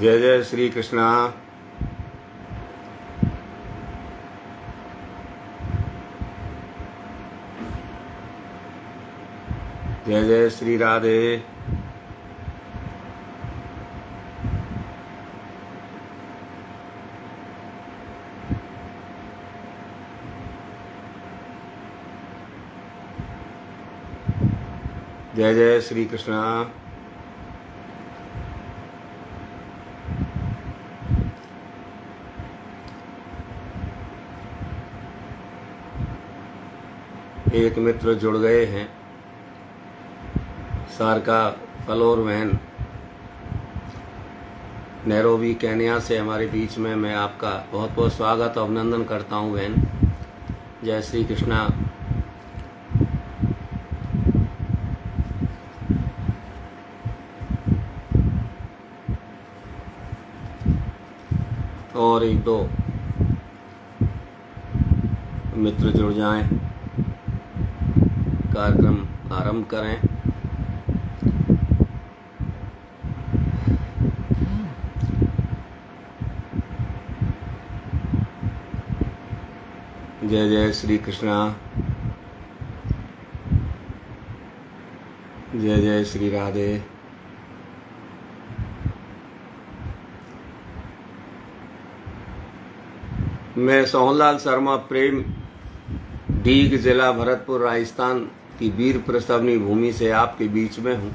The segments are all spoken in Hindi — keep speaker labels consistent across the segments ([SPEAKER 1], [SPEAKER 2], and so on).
[SPEAKER 1] जय जय श्री कृष्णा। जय जय श्री राधे। जय जय श्री कृष्णा। एक मित्र जुड़ गए हैं, सारका फलोर वैन नैरोबी केन्या से हमारे बीच में। मैं आपका बहुत बहुत स्वागत और अभिनंदन करता हूं बहन। जय श्री कृष्णा। और एक दो मित्र जुड़ जाएं, कार्यक्रम आरंभ करें। जय जय श्री कृष्णा। जय जय श्री राधे। मैं सोहनलाल शर्मा प्रेम डीग जिला भरतपुर राजस्थान की वीर प्रसवनी भूमि से आपके बीच में हूँ।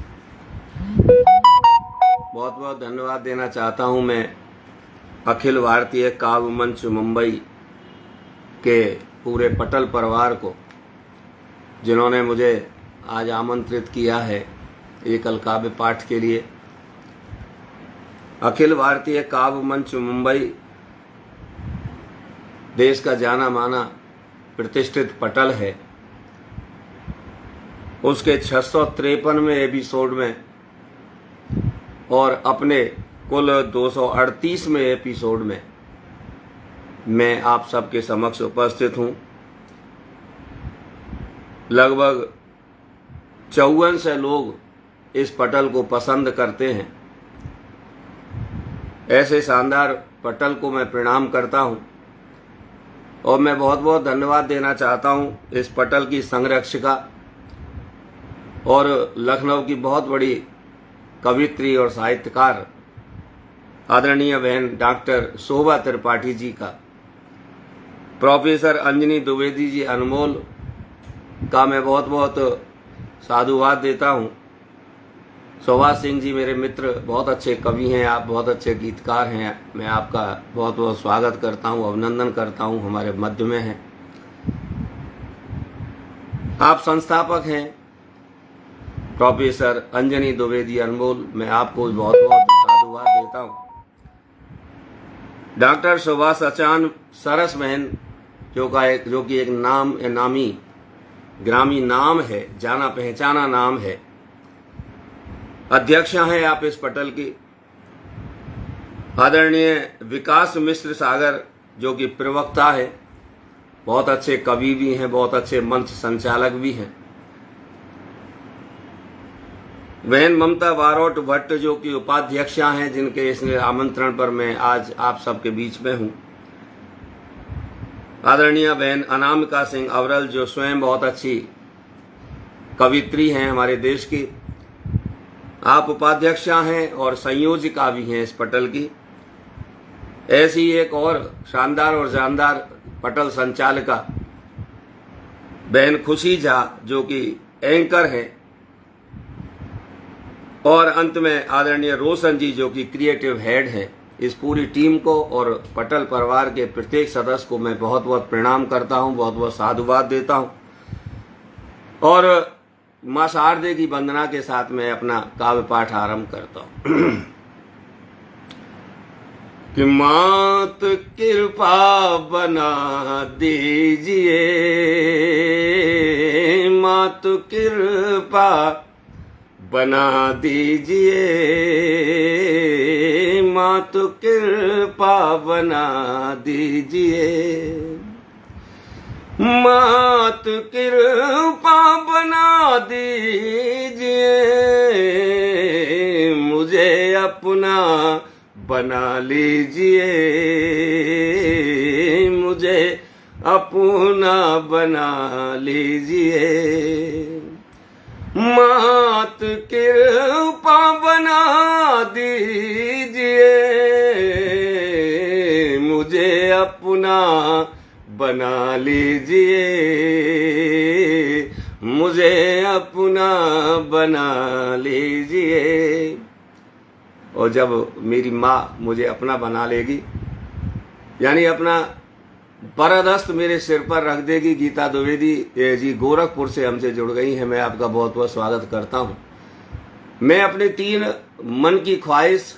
[SPEAKER 1] बहुत बहुत धन्यवाद देना चाहता हूँ मैं अखिल भारतीय काव्य मंच मुंबई के पूरे पटल परिवार को, जिन्होंने मुझे आज आमंत्रित किया है एकल काव्य पाठ के लिए। अखिल भारतीय काव्य मंच मुंबई देश का जाना माना प्रतिष्ठित पटल है। उसके 653वें एपिसोड में और अपने कुल 238वें एपिसोड में मैं आप सबके समक्ष उपस्थित हूँ। लगभग 54 लोग इस पटल को पसंद करते हैं। ऐसे शानदार पटल को मैं प्रणाम करता हूँ और मैं बहुत बहुत धन्यवाद देना चाहता हूँ इस पटल की संरक्षिका और लखनऊ की बहुत बड़ी कवित्री और साहित्यकार आदरणीय बहन डॉक्टर शोभा त्रिपाठी जी का, प्रोफेसर अंजनी द्विवेदी जी अनमोल का मैं बहुत बहुत साधुवाद देता हूँ। शोभा सिंह जी मेरे मित्र, बहुत अच्छे कवि हैं आप, बहुत अच्छे गीतकार हैं। मैं आपका बहुत बहुत स्वागत करता हूँ, अभिनंदन करता हूँ, हमारे मध्य में हैं। आप संस्थापक हैं प्रोफेसर अंजनी द्विवेदी अनमोल, मैं आपको बहुत बहुत साधुवाद देता हूँ। डॉक्टर शोभा सचान सरस बहन जो कि एक नामी ग्रामी नाम है, जाना पहचाना नाम है, अध्यक्षा हैं आप इस पटल की। आदरणीय विकास मिश्र सागर जो कि प्रवक्ता है, बहुत अच्छे कवि भी हैं, बहुत अच्छे मंच संचालक भी हैं। बहन ममता बारोट भट्ट जो कि उपाध्यक्षा हैं, जिनके इस आमंत्रण पर मैं आज आप सबके बीच में हूं। आदरणीय बहन अनामिका सिंह अवरल जो स्वयं बहुत अच्छी कवित्री हैं हमारे देश की, आप उपाध्यक्षा हैं और संयोजिका भी हैं इस पटल की। ऐसी एक और शानदार और जानदार पटल संचालिका बहन खुशी झा जो कि एंकर हैं, और अंत में आदरणीय रोशन जी जो कि क्रिएटिव हेड हैं। इस पूरी टीम को और पटल परिवार के प्रत्येक सदस्य को मैं बहुत बहुत प्रणाम करता हूं, बहुत बहुत साधुवाद देता हूं और मां शारदे की वंदना के साथ मैं अपना काव्य पाठ आरंभ करता हूं। कि मात कृपा बना दीजिए, मात कृपा बना दीजिए, मात कृपा बना दीजिए, मात कृपा बना दीजिए, मुझे अपना बना लीजिए, मुझे अपना बना लीजिए। मात कृपा बना दीजिए, मुझे अपना बना लीजिए, मुझे अपना बना लीजिए। और जब मेरी माँ मुझे अपना बना लेगी, यानी अपना बरदस्त मेरे सिर पर रख देगी। गीता द्विवेदी जी गोरखपुर से हमसे जुड़ गई हैं, मैं आपका बहुत बहुत स्वागत करता हूं। मैं अपने 3 मन की ख्वाहिश,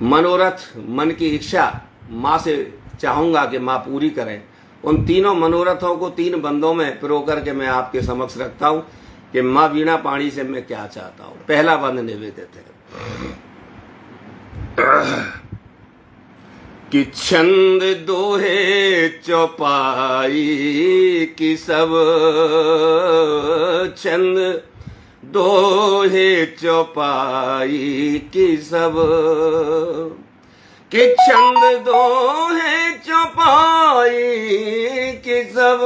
[SPEAKER 1] मनोरथ, मन की इच्छा माँ से चाहूंगा कि माँ पूरी करें। उन तीनों मनोरथों को 3 बंदों में पिरो करके मैं आपके समक्ष रखता हूं कि माँ वीणा पाणी से मैं क्या चाहता हूं। पहला बंद निवेदित है कि छंद दोहे चौपाई की सब, छंद दोहे चौपाई की सब, कि छंद दोहे चौपाई की सब,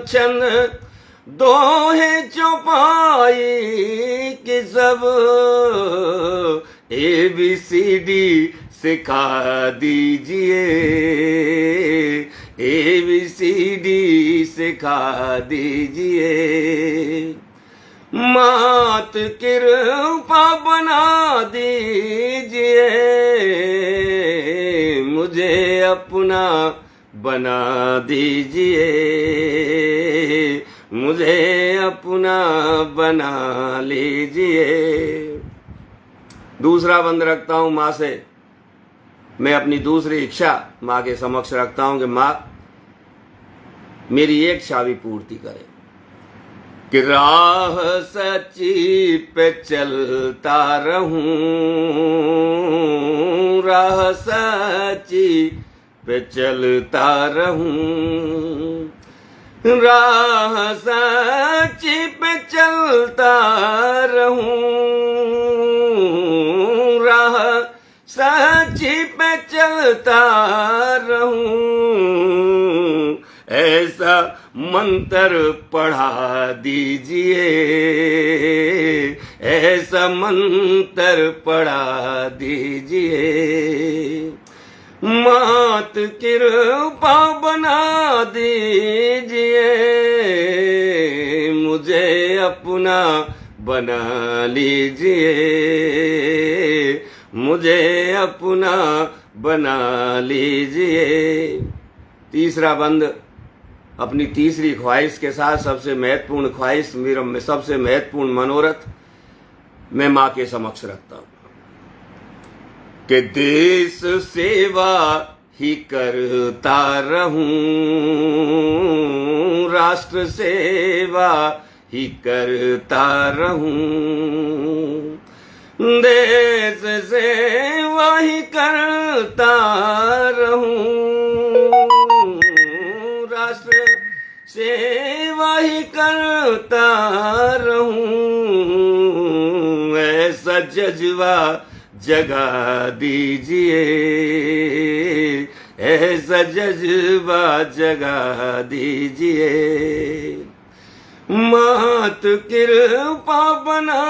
[SPEAKER 1] छंद दोहे चौपाई की सब, ABCD सिखा दीजिए, ABCD सिखा दीजिए। मात कृपा बना दीजिए, मुझे अपना बना दीजिए, मुझे अपना बना लीजिए। दूसरा बंद रखता हूं माँ से, मैं अपनी दूसरी इच्छा माँ के समक्ष रखता हूं कि माँ मेरी एक इच्छा भी पूर्ति करे कि राह सच्ची पे चलता रहूं, राह सच्ची पे चलता रहूं, राह सच्ची पे चलता रहूं, राह सच्ची पे चलता रहूं, ऐसा मंत्र पढ़ा दीजिए, ऐसा मंत्र पढ़ा दीजिए। मात कृपा बना दीजिए, मुझे अपना बना लीजिए, मुझे अपना बना लीजिए। तीसरा बंद अपनी तीसरी ख्वाहिश के साथ, सबसे महत्वपूर्ण ख्वाहिश, मेरा सबसे महत्वपूर्ण मनोरथ मैं माँ के समक्ष रखता हूं कि देश सेवा ही करता रहूं, राष्ट्र सेवा ही करता रहूं, देश सेवा ही करता रहूं, राष्ट्र सेवा ही करता रहूं, ऐसा जज्बा जगा दीजिए, ऐसा जज्बा जगा दीजिए। मात कृपा बना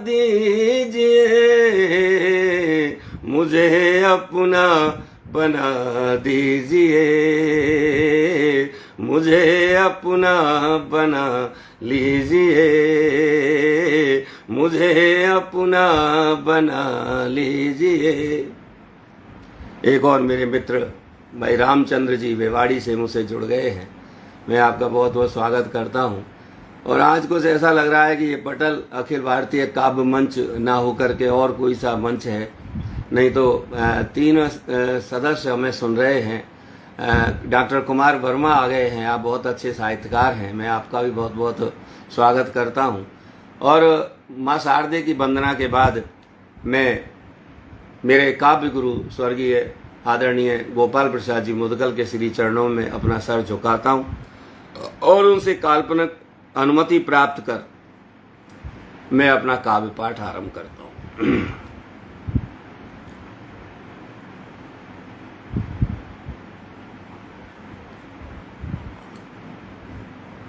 [SPEAKER 1] दीजिए, मुझे अपना बना दीजिए, मुझे अपना बना लीजिए, मुझे अपना बना लीजिए। एक और मेरे मित्र भाई रामचंद्र जी बेवाड़ी से मुझसे जुड़ गए हैं, मैं आपका बहुत बहुत स्वागत करता हूं। और आज कुछ ऐसा लग रहा है कि ये पटल अखिल भारतीय काव्य मंच ना होकर के और कोई सा मंच है, नहीं तो 3 सदस्य हमें सुन रहे हैं। डॉक्टर कुमार वर्मा आ गए हैं, आप बहुत अच्छे साहित्यकार हैं, मैं आपका भी बहुत बहुत स्वागत करता हूं। और माँ शारदे की वंदना के बाद मैं मेरे काव्य गुरु स्वर्गीय आदरणीय गोपाल प्रसाद जी मुदगल के श्री चरणों में अपना सर झुकाता हूं और उनसे काल्पनिक अनुमति प्राप्त कर मैं अपना काव्य पाठ आरंभ करता हूं।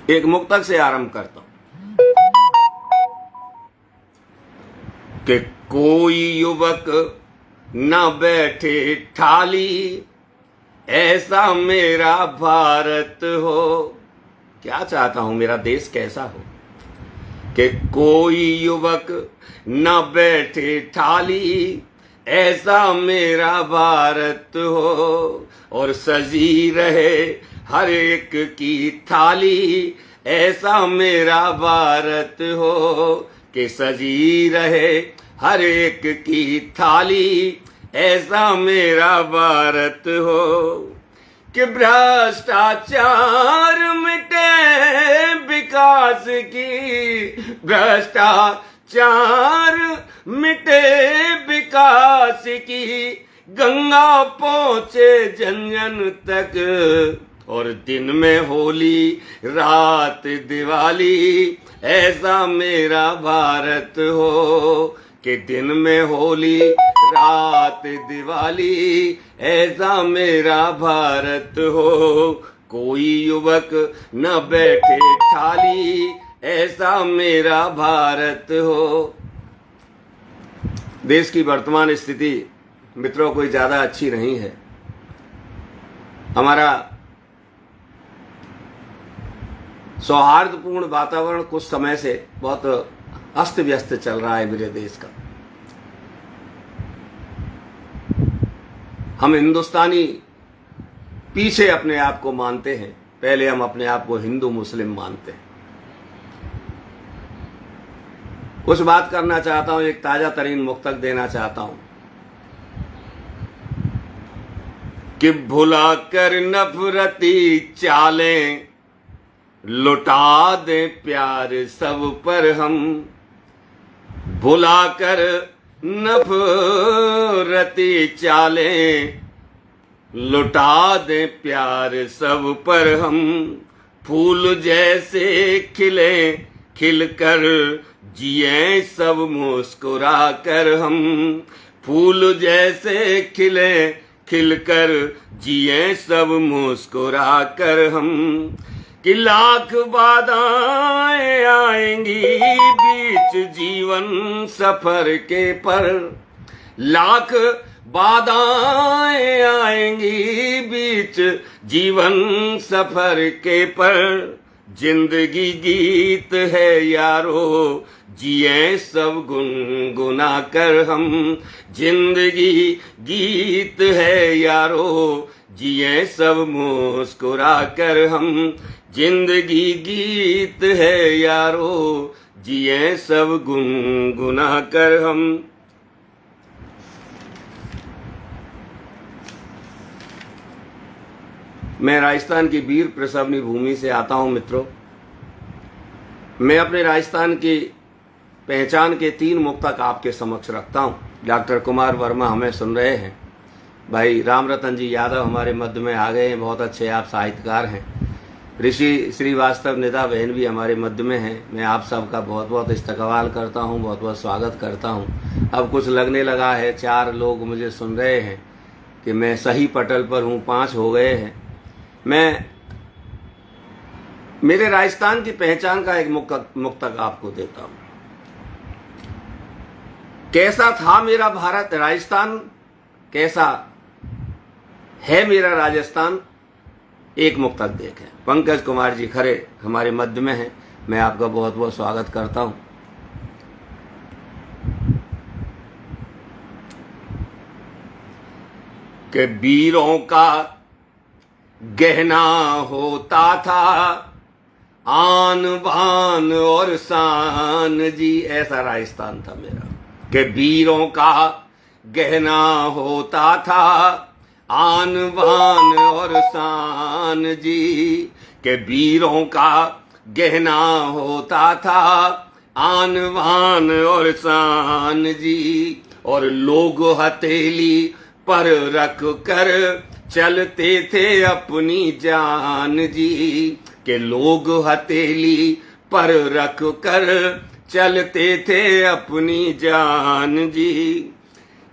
[SPEAKER 1] एक मुक्तक से आरंभ करता हूं कि कोई युवक न बैठे ठाली, ऐसा मेरा भारत हो। क्या चाहता हूं, मेरा देश कैसा हो। कि कोई युवक न बैठे ठाली, ऐसा मेरा भारत हो। और सजी रहे हर एक की थाली, ऐसा मेरा भारत हो। कि सजी रहे हर एक की थाली, ऐसा मेरा भारत हो। कि भ्रष्टाचार मिटे विकास की, भ्रष्टाचार मिटे विकास की, गंगा पहुंचे जन जन तक। और दिन में होली रात दिवाली, ऐसा मेरा भारत हो। कि दिन में होली रात दिवाली, ऐसा मेरा भारत हो। कोई युवक न बैठे ठाली, ऐसा मेरा भारत हो। देश की वर्तमान स्थिति मित्रों कोई ज्यादा अच्छी नहीं है। हमारा सौहार्दपूर्ण वातावरण कुछ समय से बहुत अस्त व्यस्त चल रहा है मेरे देश का। हम हिंदुस्तानी पीछे अपने आप को मानते हैं, पहले हम अपने आप को हिंदू मुस्लिम मानते हैं। कुछ बात करना चाहता हूं, एक ताजा तरीन मुक्तक देना चाहता हूं कि भुला कर नफरती चालें, लुटा दे प्यार सब पर हम। भुला कर नफरती चालें, लुटा दे प्यार सब पर हम। फूल जैसे खिले खिलकर जिए सब मुस्कुरा कर हम। फूल जैसे खिले खिलकर जिए सब मुस्कुरा कर हम। कि लाख बाधाएं आएंगी बीच जीवन सफर के पर, लाख बाधाएं आएंगी बीच जीवन सफर के पर। जिंदगी गीत है यारो, जिए सब गुनगुना कर हम। जिंदगी गीत है यारो, जिए सब मुस्कुरा कर हम। जिंदगी गीत है यारो, जिए सब गुनगुना कर हम। मैं राजस्थान की वीर प्रसवनी भूमि से आता हूं मित्रों। मैं अपने राजस्थान की पहचान के 3 मुक्तक आपके समक्ष रखता हूं। डॉक्टर कुमार वर्मा हमें सुन रहे हैं, भाई राम रतन जी यादव हमारे मध्य में आ गए हैं, बहुत अच्छे आप साहित्यकार हैं। ऋषि श्रीवास्तव निदा बहन भी हमारे मध्य में हैं। मैं आप सबका बहुत बहुत इस्तकबाल करता हूं, बहुत बहुत स्वागत करता हूं। अब कुछ लगने लगा है, 4 लोग मुझे सुन रहे हैं कि मैं सही पटल पर हूं, 5 हो गए हैं। मैं मेरे राजस्थान की पहचान का एक मुक्तक आपको देता हूं। कैसा था मेरा भारत, राजस्थान कैसा है मेरा राजस्थान, एक मुक्तक देखें। पंकज कुमार जी खरे हमारे मध्य में हैं, मैं आपका बहुत बहुत स्वागत करता हूं। कि वीरों का गहना होता था आन बान और शान जी, ऐसा राजस्थान था मेरा। कि वीरों का गहना होता था आन बान और शान जी। कि वीरों का गहना होता था आन बान और शान जी। और लोग हथेली पर रख कर चलते थे अपनी जान जी। कि लोग हथेली पर रख कर चलते थे अपनी जान जी।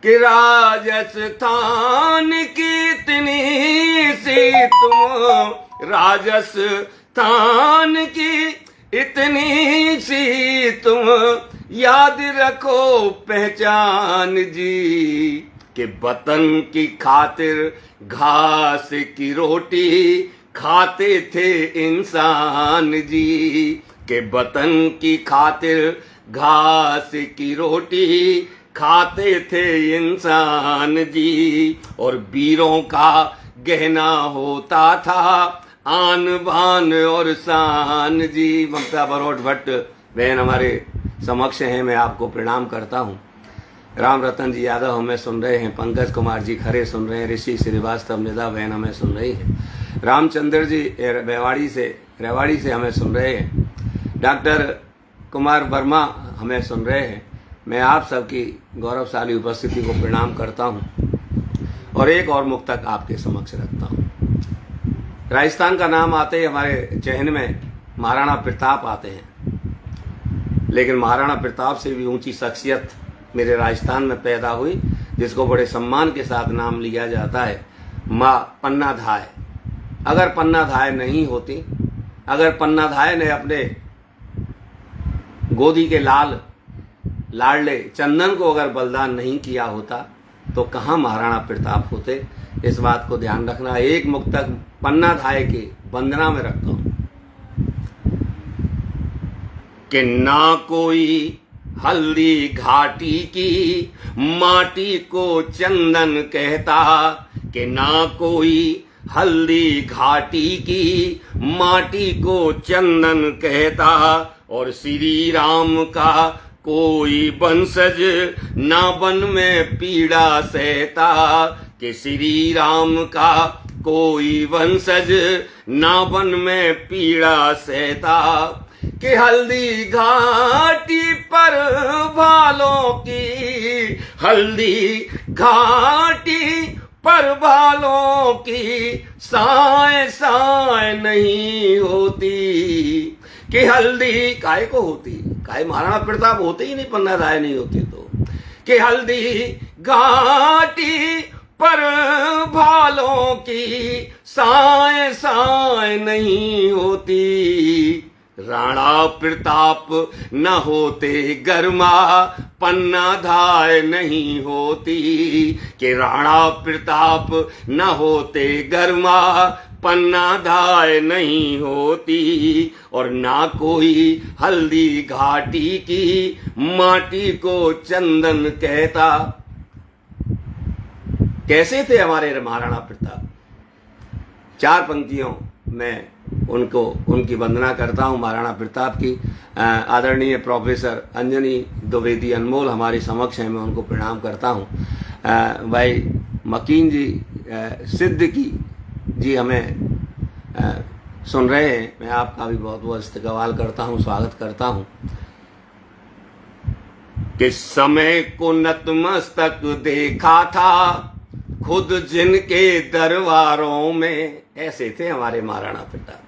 [SPEAKER 1] कि राजस्थान की इतनी सी तुम राजस्थान तान की इतनी सी तुम याद रखो पहचान जी, कि वतन की खातिर घास की रोटी खाते थे इंसान जी, कि वतन की खातिर घास की रोटी खाते थे इंसान जी, और वीरों का गहना होता था आन बान और शान जी। ममता बरोट भट्ट बहन हमारे समक्ष हैं, मैं आपको प्रणाम करता हूँ। राम रतन जी यादव हमें सुन रहे हैं, पंकज कुमार जी खरे सुन रहे हैं, ऋषि श्रीवास्तव निदा बहन हमें सुन रही है, रामचंद्र जी रेवाड़ी से हमें सुन रहे हैं, डॉक्टर कुमार वर्मा हमें सुन रहे हैं। मैं आप सबकी गौरवशाली उपस्थिति को प्रणाम करता हूं और एक और मुक्तक आपके समक्ष रखता हूं। राजस्थान का नाम आते ही हमारे जहन में महाराणा प्रताप आते हैं, लेकिन महाराणा प्रताप से भी ऊंची शख्सियत मेरे राजस्थान में पैदा हुई, जिसको बड़े सम्मान के साथ नाम लिया जाता है, माँ पन्ना धाय। अगर पन्ना धाय नहीं होती, अगर पन्ना धाय ने अपने गोदी के लाडले चंदन को अगर बलिदान नहीं किया होता, तो कहाँ महाराणा प्रताप होते। इस बात को ध्यान रखना। एक मुक्तक पन्ना धाय की वंदना में रखता हूं कि ना कोई हल्दी घाटी की माटी को चंदन कहता, कि ना कोई हल्दी घाटी की माटी को चंदन कहता, और श्री राम का कोई वंशज ना वन में पीड़ा सहता, कि श्री राम का कोई वंशज ना वन में पीड़ा सहता, कि हल्दी घाटी पर भालों की, हल्दी घाटी पर भालों की साए साए नहीं होती, कि हल्दी काहे को होती, काहे महाराणा प्रताप होते ही नहीं, पन्ना धाय नहीं होती तो, कि हल्दी घाटी पर भालों की साए साए नहीं होती, राणा प्रताप न होते गरमा पन्ना धाय नहीं होती, कि राणा प्रताप न होते गरमा पन्ना धाय नहीं होती, और ना कोई हल्दी घाटी की माटी को चंदन कहता। कैसे थे हमारे महाराणा प्रताप? चार पंक्तियों में उनकी वंदना करता हूं महाराणा प्रताप की। आदरणीय प्रोफेसर अंजनी द्विवेदी अनमोल हमारे समक्ष हैं, मैं उनको प्रणाम करता हूं। भाई मकीन जी सिद्दीकी जी हमें सुन रहे हैं, मैं आपका भी बहुत बहुत इस्तकबाल करता हूं, स्वागत करता हूं। कि समय को नतमस्तक देखा था खुद जिनके दरबारों में, ऐसे थे हमारे महाराणा प्रताप।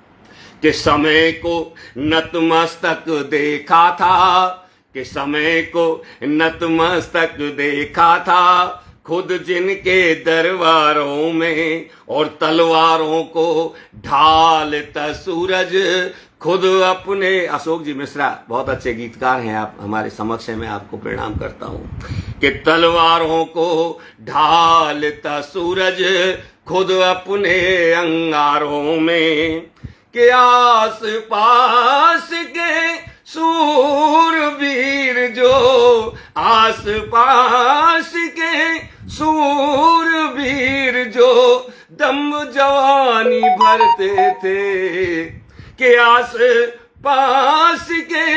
[SPEAKER 1] कि समय को नतमस्तक देखा था, कि समय को नतमस्तक देखा था खुद जिनके दरबारों में, और तलवारों को ढालता सूरज खुद अपने। अशोक जी मिश्रा बहुत अच्छे गीतकार हैं, आप हमारे समक्ष हैं, मैं आपको प्रणाम करता हूं। कि तलवारों को ढालता सूरज खुद अपने अंगारों में, कि आस पास के सूरवीर जो, आस पास के सूरवीर जो दम जवानी भरते थे, कि आस पास के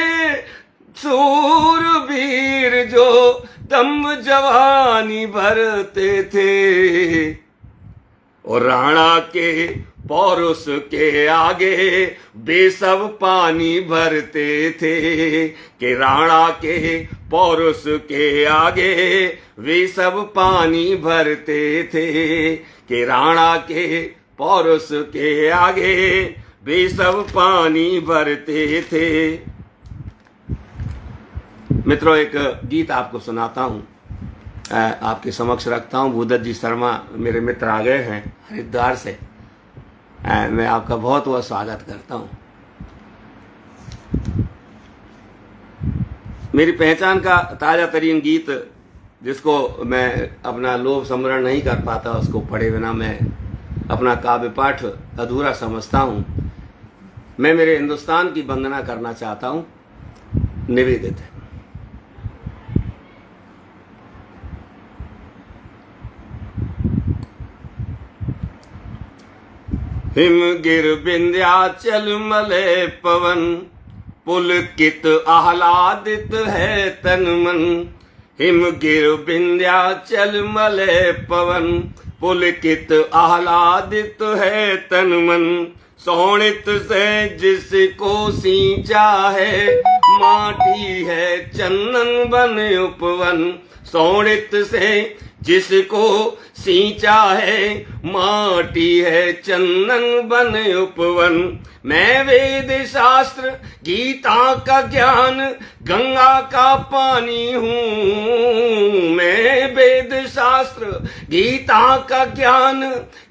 [SPEAKER 1] सूरवीर जो दम जवानी भरते थे, और राणा के पौरुष के आगे वे सब पानी भरते थे, कि राणा के पौरुष के आगे वे सब पानी भरते थे, कि राणा के पौरुष के आगे वे सब पानी भरते थे। मित्रों, एक गीत आपको सुनाता हूं, आपके समक्ष रखता हूं। भूदत्त जी शर्मा मेरे मित्र आ गए हैं हरिद्वार से, मैं आपका बहुत बहुत स्वागत करता हूँ। मेरी पहचान का ताज़ा तरीन गीत, जिसको मैं अपना लोभ समरण नहीं कर पाता, उसको पढ़े बिना मैं अपना काव्य पाठ अधूरा समझता हूँ। मैं मेरे हिंदुस्तान की वंदना करना चाहता हूँ। निवेदित है। हिम गिर विंध्याचल मलय पवन, पुलकित आह्लादित है तन मन। हिम गिर विंध्याचल मलय पवन, पुलकित आह्लादित है तन मन। शोणित से जिसको सींचा है, माटी है चंदन बन उपवन। शोणित से जिसको सींचा है, माटी है चंदन बन उपवन। मैं वेद शास्त्र गीता का ज्ञान, गंगा का पानी हूँ। मैं वेद शास्त्र गीता का ज्ञान,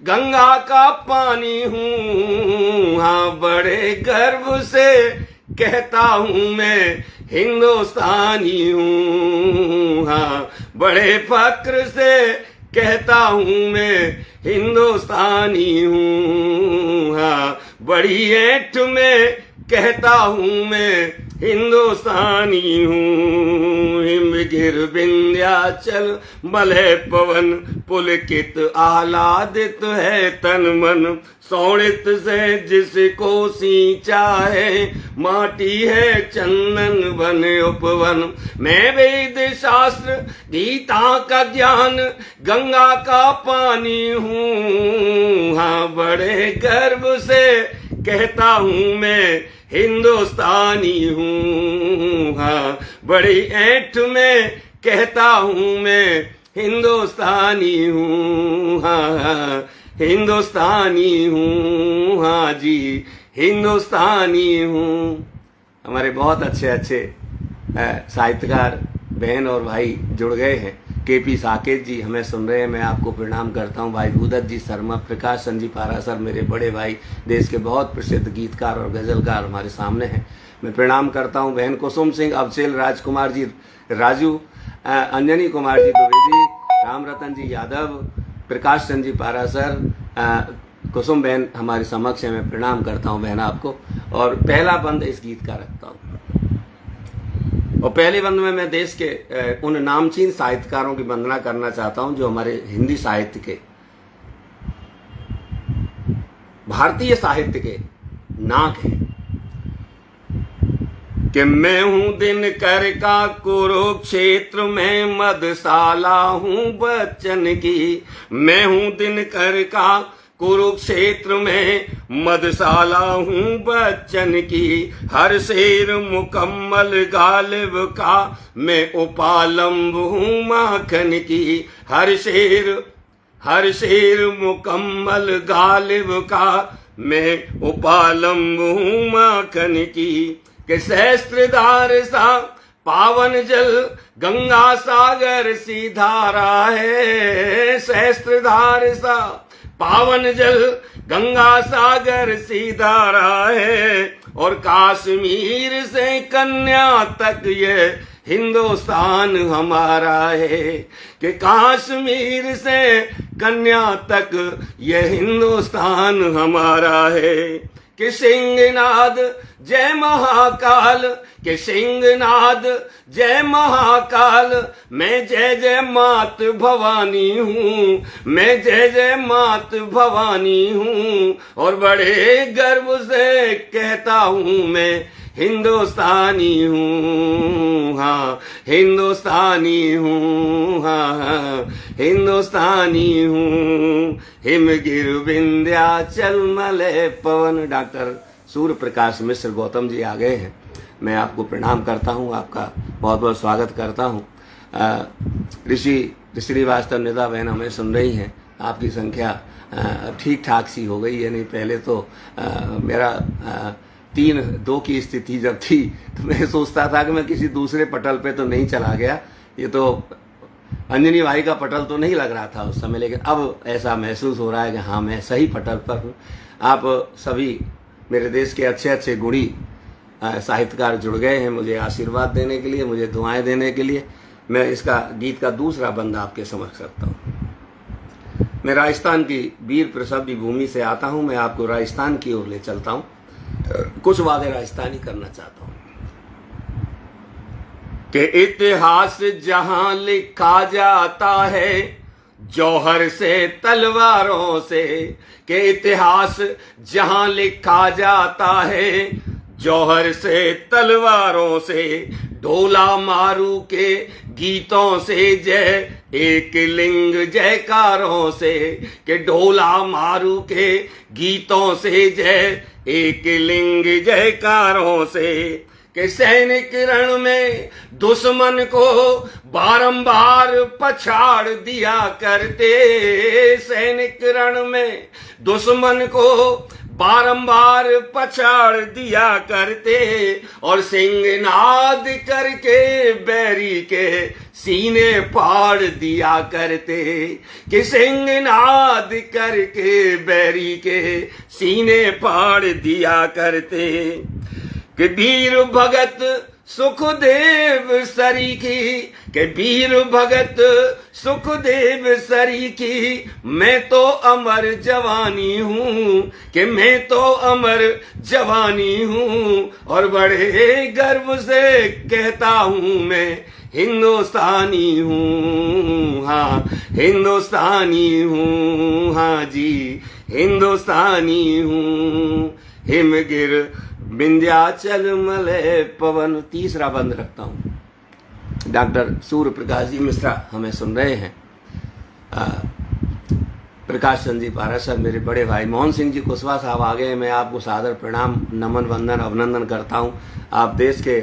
[SPEAKER 1] गंगा का पानी हूँ। हाँ, बड़े गर्व से कहता हूँ मैं हिंदुस्तानी हूँ। हाँ, बड़े फक्र से कहता हूँ मैं हिंदुस्तानी हूँ। हाँ, बड़ी ऐठ में कहता हूँ मैं हिंदुस्तानी हूँ। हिम गिर विंध्याचल मलय पवन, पुलकित आह्लादित है तन मन। शोणित से जिसको सींचा है, माटी है चंदन बन उपवन। मैं वेद शास्त्र गीता का ज्ञान, गंगा का पानी हूँ। हाँ, बड़े गर्व से कहता हूँ मैं हिंदुस्तानी हूँ। हाँ, बड़ी ऐठ में कहता हूँ मैं हिंदुस्तानी हूँ। हाँ, हिंदुस्तानी हूँ। हाँ जी, हिंदुस्तानी हूँ। हमारे बहुत अच्छे अच्छे साहित्यकार बहन और भाई जुड़ गए हैं। केपी साकेत जी हमें सुन रहे हैं, मैं आपको प्रणाम करता हूँ। भाई भूदत्त जी शर्मा, प्रकाश चंद जी पारासर, मेरे बड़े भाई, देश के बहुत प्रसिद्ध गीतकार और गजलकार हमारे सामने हैं, मैं प्रणाम करता हूँ। बहन कुसुम सिंह, अफसेल राजकुमार जी राजू, अंजनी कुमार जी दुबे जी, राम रतन जी यादव, प्रकाश चंद जी पारासर, कुसुम बहन हमारे समक्ष है, मैं प्रणाम करता हूँ बहन आपको। और पहला बंद इस गीत का रखता हूँ। और पहले बंद में मैं देश के उन नामचीन साहित्यकारों की वंदना करना चाहता हूं जो हमारे हिंदी साहित्य के, भारतीय साहित्य के नाक हैं। कि मैं हूं दिनकर का कुरुक्षेत्र में मधुशाला हूं बच्चन की। मैं हूं दिनकर का कुरुक्षेत्र में मधुशाला हूँ बच्चन की। हर शेर मुकम्मल गालिब का मैं उपालंब हूँ माखन की। हर शेर मुकम्मल गालिब का मैं उपालंब हूँ माखन की। कि सहस्त्रधार सा पावन जल गंगा सागर सी धारा है। सहस्त्रधार सा पावन जल गंगा सागर सी धारा है। और कश्मीर से कन्या तक ये हिंदुस्तान हमारा है। कि कश्मीर से कन्या तक ये हिंदुस्तान हमारा है। कि सिंहनाद जय महाकाल, कि सिंहनाद जय महाकाल। मैं जय जय मात भवानी हूँ, मैं जय जय मात भवानी हूँ। और बड़े गर्व से कहता हूँ मैं हिंदुस्तानी हूँ। हाँ, हिंदुस्तानी हूँ। हाँ, हिंदुस्तानी हूँ। हिमगिर विंध्याचल मलय पवन। डॉक्टर सूर्य प्रकाश मिश्र गौतम जी आ गए हैं, मैं आपको प्रणाम करता हूँ, आपका बहुत बहुत स्वागत करता हूँ। ऋषि श्रीवास्तव निदा बहन हमें सुन रही हैं, आपकी संख्या ठीक ठाक सी हो गई है। नहीं पहले तो मेरा 3-2 की स्थिति जब थी तो मैं सोचता था कि मैं किसी दूसरे पटल पे तो नहीं चला गया। ये तो अंजनी भाई का पटल तो नहीं लग रहा था उस समय, लेकिन अब ऐसा महसूस हो रहा है कि हाँ मैं सही पटल पर हूँ। आप सभी मेरे देश के अच्छे अच्छे गुणी साहित्यकार जुड़ गए हैं मुझे आशीर्वाद देने के लिए, मुझे दुआएं देने के लिए। मैं इसका गीत का दूसरा बंद आपके समक्ष रखता हूँ। मैं राजस्थान की वीर प्रसव भूमि से आता हूँ, मैं आपको राजस्थान की ओर ले चलता हूँ, कुछ वादे राजस्थानी करना चाहता हूँ। कि इतिहास जहां लिखा जाता है जौहर से तलवारों से, कि इतिहास जहां लिखा जाता है जौहर से तलवारों से, ढोला मारू के गीतों से जय एक लिंग जयकारों से, कि ढोला मारू के गीतों से जय एक लिंग जयकारों से, कि सैनिक रण में दुश्मन को बारंबार पछाड़ दिया करते, सैनिक रण में दुश्मन को बारंबार पछाड़ दिया करते, और सिंहनाद करके बैरी के सीने फाड़ दिया करते, कि सिंहनाद करके बैरी के सीने फाड़ दिया करते, कि वीर भगत सुखदेव सरीखी, के वीर भगत सुखदेव सरीखी, मैं तो अमर जवानी हूँ, कि मैं तो अमर जवानी हूँ, और बड़े गर्व से कहता हूँ मैं हिंदुस्तानी हूँ, हाँ हिंदुस्तानी हूँ, हाँ जी हिंदुस्तानी हूँ। हिमगिर विंध्याचल मलय पवन, तीसरा बंद रखता हूँ। डॉक्टर सूर्य प्रकाश जी मिश्रा हमें सुन रहे हैं, प्रकाश चंद जी पाराशर, मेरे बड़े भाई मोहन सिंह जी कुशवाहा साहब आ गए। मैं आपको सादर प्रणाम नमन वंदन अभिनंदन करता हूँ। आप देश के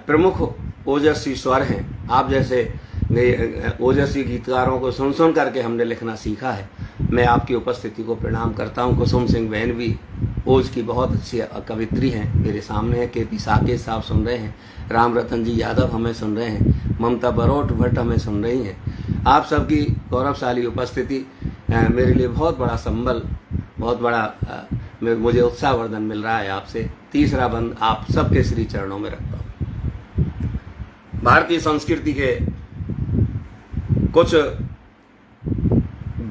[SPEAKER 1] प्रमुख ओजस्वी स्वर हैं। आप जैसे ओजस्वी गीतकारों को सुन सुन करके हमने लिखना सीखा है। मैं आपकी उपस्थिति को प्रणाम करता हूँ। कुसुम सिंह बहन भी ओज की बहुत अच्छी कवित्री हैं, मेरे सामने है। के साकेत साहब सुन रहे हैं, राम रतन जी यादव हमें सुन रहे हैं, ममता बरोट भट्ट हमें सुन रही हैं। आप सबकी गौरवशाली उपस्थिति मेरे लिए बहुत बड़ा संबल, बहुत बड़ा मुझे उत्साहवर्धन मिल रहा है आपसे। तीसरा बंद आप सबके श्री चरणों में रखता हूँ। भारतीय संस्कृति के कुछ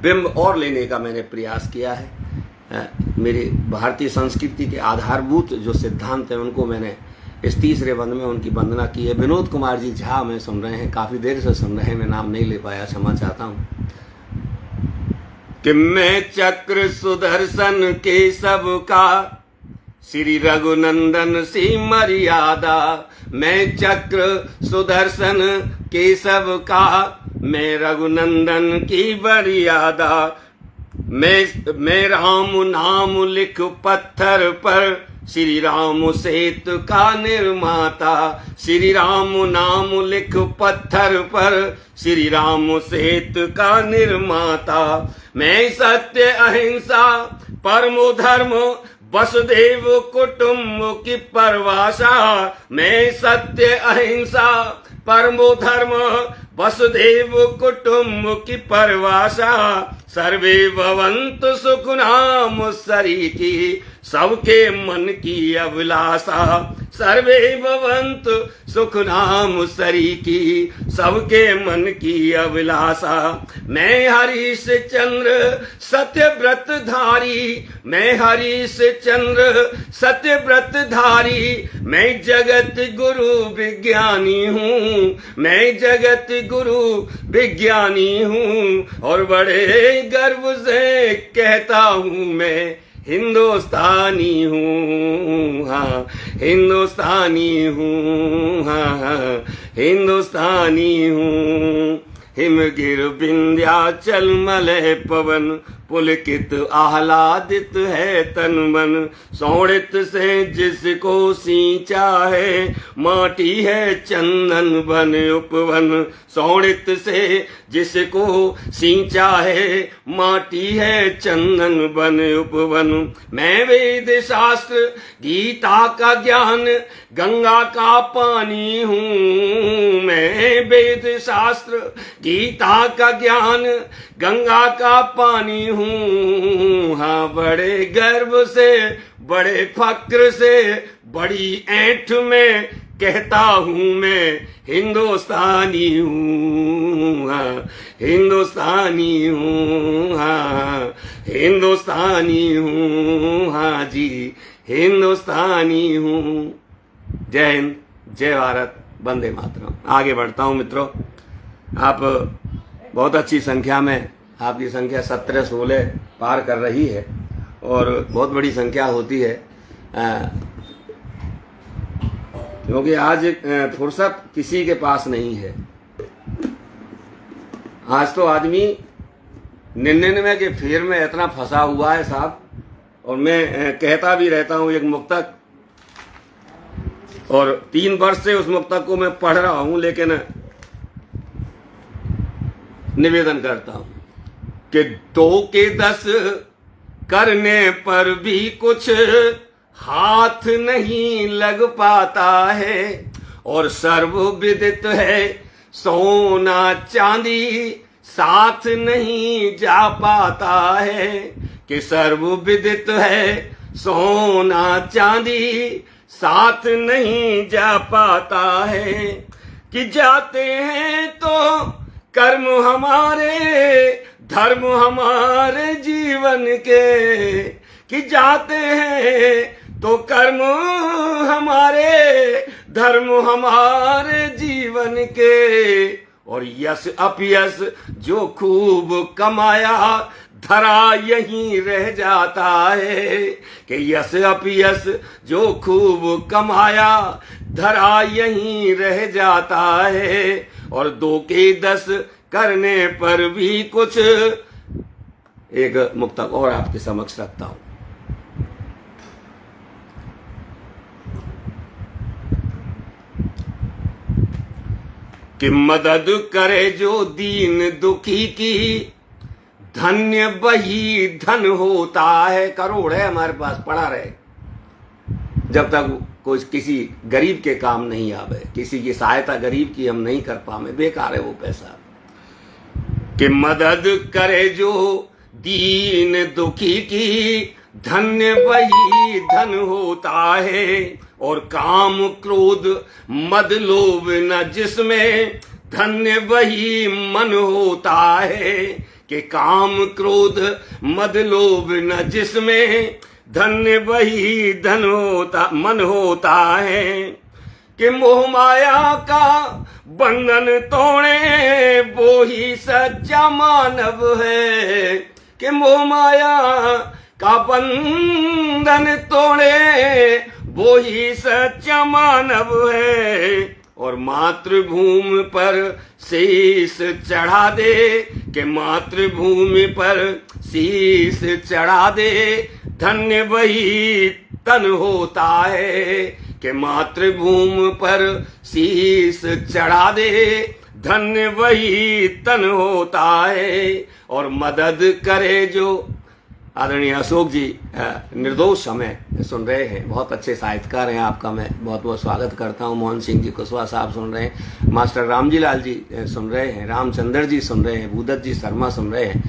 [SPEAKER 1] बिंब और लेने का मैंने प्रयास किया है। मेरी भारतीय संस्कृति के आधारभूत जो सिद्धांत हैं उनको मैंने इस तीसरे बंद में उनकी वंदना की है। विनोद कुमार जी झा में सुन रहे हैं, काफी देर से सुन रहे हैं, मैं नाम नहीं ले पाया, क्षमा चाहता हूँ। कि मैं चक्र सुदर्शन के सबका श्री रघुनंदन सी मर्यादा, मैं चक्र सुदर्शन के सबका मैं रघुनंदन की मर्यादा, मैं राम नाम लिख पत्थर पर श्री राम सेतु का निर्माता, श्री राम नाम लिख पत्थर पर श्री राम सेतु का निर्माता, मैं सत्य अहिंसा परमो धर्म वसुदेव कुटुंब की परिभाषा, मैं सत्य अहिंसा परमो धर्म वसुदेव कुटुंब की परिभाषा, सर्वे भवन्तु सुखिनः सरीखी सबके मन की अभिलाषा, सर्वे भवन्तु सुखिनः सरीखी सबके मन की अभिलाषा, मैं हरीश चंद्र सत्यव्रत धारी, मैं हरीश चंद्र सत्यव्रत धारी, मैं जगत गुरु विज्ञानी हूँ, मैं जगत गुरु विज्ञानी हूँ, और बड़े गर्व से कहता हूँ मैं हिंदुस्तानी हूँ, हाँ हिंदुस्तानी हूँ, हाँ हिंदुस्तानी हूँ। हिमगिर विंध्याचल मलय पवन पुलकित आह्लादित है तन मन, सौड़ित से जिसको सींचा है, माटी है चंदन बन उपवन, सौड़ित से जिसको सींचा है, माटी है चंदन बन उपवन। मैं वेद शास्त्र गीता का ज्ञान गंगा का पानी हूँ, मैं वेद शास्त्र गीता का ज्ञान गंगा का पानी हूँ। हाँ, बड़े गर्व से बड़े फक्र से बड़ी ऐंठ में कहता हूँ मैं हिंदुस्तानी हूँ। हाँ, हिंदुस्तानी हूँ। हाँ, हिंदुस्तानी हूँ। हाँ जी, हिंदुस्तानी हूँ। जय हिंद, जय भारत, वंदे मातरम। आगे बढ़ता हूँ मित्रों। आप बहुत अच्छी संख्या में, आपकी संख्या 17-16 पार कर रही है और बहुत बड़ी संख्या होती है, क्योंकि आज फुर्सत किसी के पास नहीं है। आज तो आदमी 99 के फेर में इतना फंसा हुआ है साहब। और मैं कहता भी रहता हूँ एक मुक्तक, और 3 वर्ष से उस मुक्तक को मैं पढ़ रहा हूँ, लेकिन निवेदन करता हूँ कि 2 के 10 करने पर भी कुछ हाथ नहीं लग पाता है, और सर्वविदित है सोना चांदी साथ नहीं जा पाता है, कि सर्वविदित है सोना चांदी साथ नहीं जा पाता है, कि जाते हैं तो कर्म हमारे धर्म हमारे जीवन के, कि जाते हैं तो कर्म हमारे धर्म हमारे जीवन के, और यश अपयश जो खूब कमाया धरा यहीं रह जाता है, कि यश अपयश जो खूब कमाया धरा यहीं रह जाता है, और 2 के 10 करने पर भी कुछ। एक मुक्तक और आपके समक्ष रखता हूं। कि मदद करे जो दीन दुखी की, धन्य वही धन होता है। करोड़ है हमारे पास पड़ा रहे, जब तक कोई किसी गरीब के काम नहीं आवे, किसी की सहायता गरीब की हम नहीं कर पावे, बेकार है वो पैसा। कि मदद करे जो दीन दुखी की, धन्य वही धन होता है, और काम क्रोध मद लोभ न जिसमें, धन्य वही मन होता है, कि काम क्रोध मद लोभ न जिसमें, धन्य वही धन होता मन होता है। कि मोह माया का बंधन तोड़े वो ही सच्चा मानव है, कि मोह माया का बंधन तोड़े वो ही सच्चा मानव है, और मातृभूमि पर शीश चढ़ा दे, कि मातृभूमि पर शीश चढ़ा दे, धन्य वही तन होता है, कि मातृभूमि पर शीश चढ़ा दे, धन्य वही तन होता है। और मदद करे जो, आदरणीय अशोक जी निर्दोष हमें सुन रहे हैं, बहुत अच्छे साहित्यकार हैं, आपका मैं बहुत बहुत स्वागत करता हूं। मोहन सिंह जी कुशवाहा साहब सुन रहे हैं, मास्टर रामजी लाल जी सुन रहे हैं, रामचंद्र जी सुन रहे हैं, भूदत्त जी शर्मा सुन रहे हैं,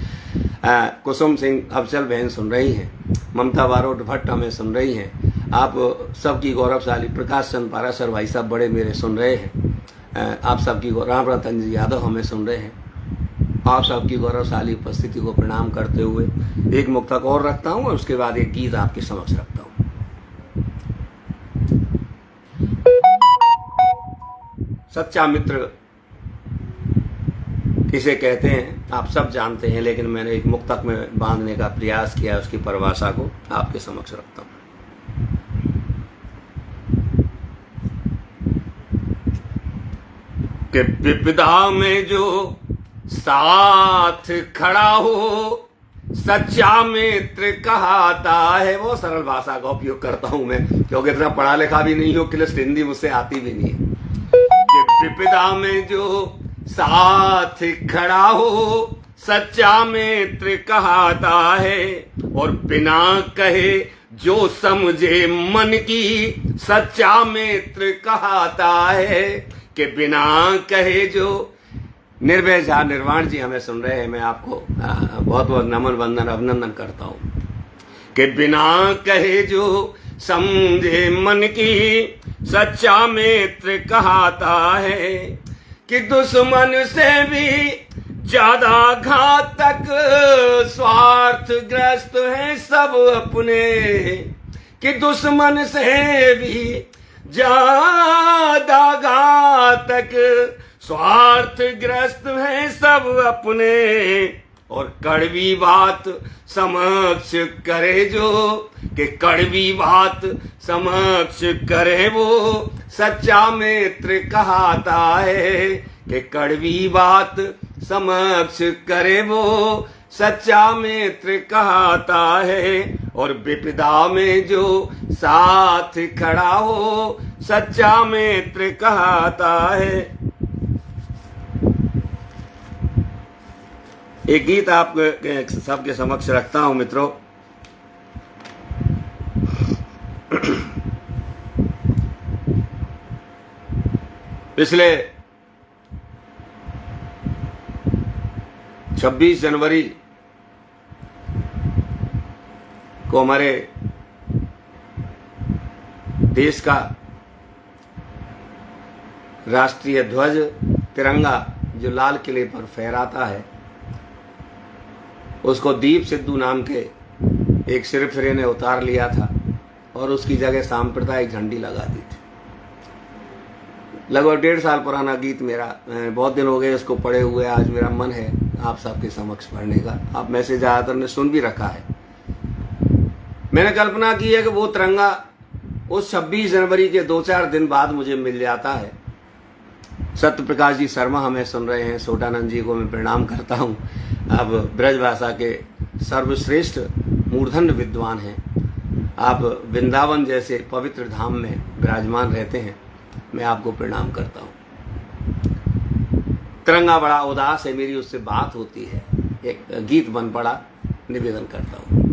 [SPEAKER 1] कुसुम सिंह अफजल बहन सुन रही हैं, ममता बारोट भट्ट हमें सुन रही हैं, आप सबकी गौरवशाली प्रकाश चंद पाराशर भाई साहब बड़े मेरे सुन रहे हैं, आप सबकी राम रतन जी यादव हमें सुन रहे हैं। आप सबकी गौरवशाली उपस्थिति को प्रणाम करते हुए एक मुक्तक और रखता हूं, और उसके बाद एक गीत आपके समक्ष रखता हूं। सच्चा मित्र किसे कहते हैं आप सब जानते हैं, लेकिन मैंने एक मुक्तक में बांधने का प्रयास किया, उसकी परिभाषा को आपके समक्ष रखता हूं। कि विपदा में जो साथ खड़ा हो, सच्चा मित्र कहाता है। वो सरल भाषा का उपयोग करता हूं मैं, क्योंकि इतना पढ़ा लिखा भी नहीं हूं, क्लिष्ट हिंदी मुझसे आती भी नहीं है। कि विपदा में जो साथ खड़ा हो सच्चा मित्र कहाता है, और बिना कहे जो समझे मन की सच्चा मित्र कहाता है। कि बिना कहे जो निर्भय झा निर्वाण जी हमें सुन रहे हैं, मैं आपको बहुत बहुत नमन वंदन अभिनंदन करता हूं। कि बिना कहे जो समझे मन की सच्चा मित्र कहाता है। कि दुश्मन से भी ज्यादा घातक स्वार्थग्रस्त हैं सब अपने। कि दुश्मन से भी ज्यादा घातक स्वार्थग्रस्त हैं सब अपने। और कड़वी बात समक्ष करे जो, कि कड़वी बात समक्ष करे वो सच्चा मित्र कहाता है। कि कड़वी बात समक्ष करे वो सच्चा मित्र कहाता है। और विपदा में जो साथ खड़ा हो सच्चा मित्र कहाता है। एक गीत आप सबके समक्ष रखता हूं मित्रों। पिछले 26 जनवरी को हमारे देश का राष्ट्रीय ध्वज तिरंगा जो लाल किले पर फहराता है, उसको दीप सिद्धू नाम के एक सिरफिरे ने उतार लिया था और उसकी जगह सांप्रदायिक झंडी लगा दी थी। लगभग 1.5 साल पुराना गीत मेरा, बहुत दिन हो गए इसको पढ़े हुए। आज मेरा मन है आप सबके समक्ष पढ़ने का। आप में से ज्यादातर ने सुन भी रखा है। मैंने कल्पना की है कि वो तिरंगा उस 26 जनवरी के 2-4 दिन बाद मुझे मिल जाता है। सत्य प्रकाश जी शर्मा हमें सुन रहे हैं, सोटानंद जी को मैं प्रणाम करता हूँ। आप ब्रज भाषा के सर्वश्रेष्ठ मूर्धन्य विद्वान हैं। आप वृंदावन जैसे पवित्र धाम में विराजमान रहते हैं, मैं आपको प्रणाम करता हूँ। तिरंगा बड़ा उदास है, मेरी उससे बात होती है, एक गीत बन पड़ा, निवेदन करता हूँ।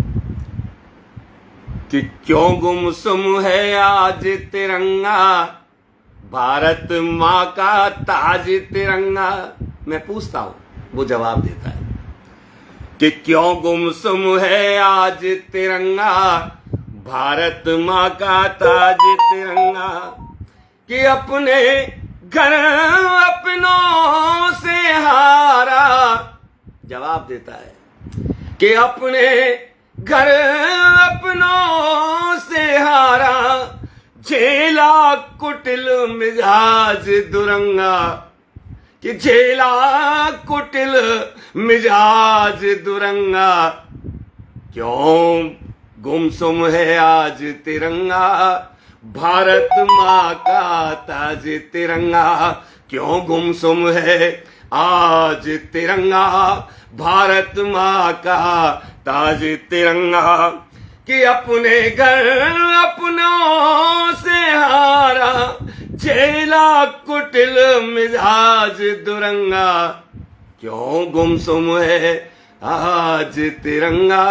[SPEAKER 1] कि क्यों गुमसुम है आज तिरंगा, भारत माँ का ताज तिरंगा। मैं पूछता हूँ, वो जवाब देता है कि क्यों गुमसुम है आज तिरंगा, भारत माँ का ताज तिरंगा। कि अपने घर अपनों से हारा, जवाब देता है कि अपने घर अपनों से हारा, झेला कुटिल मिजाज दुरंगा। कि झेला कुटिल मिजाज दुरंगा। क्यों गुमसुम है आज तिरंगा, भारत माँ का ताज तिरंगा। क्यों गुमसुम है आज तिरंगा, भारत माँ का ताज तिरंगा। कि अपने घर अपनों से हारा, झेला कुटिल मिजाज दुरंगा। क्यों गुमसुम है आज तिरंगा,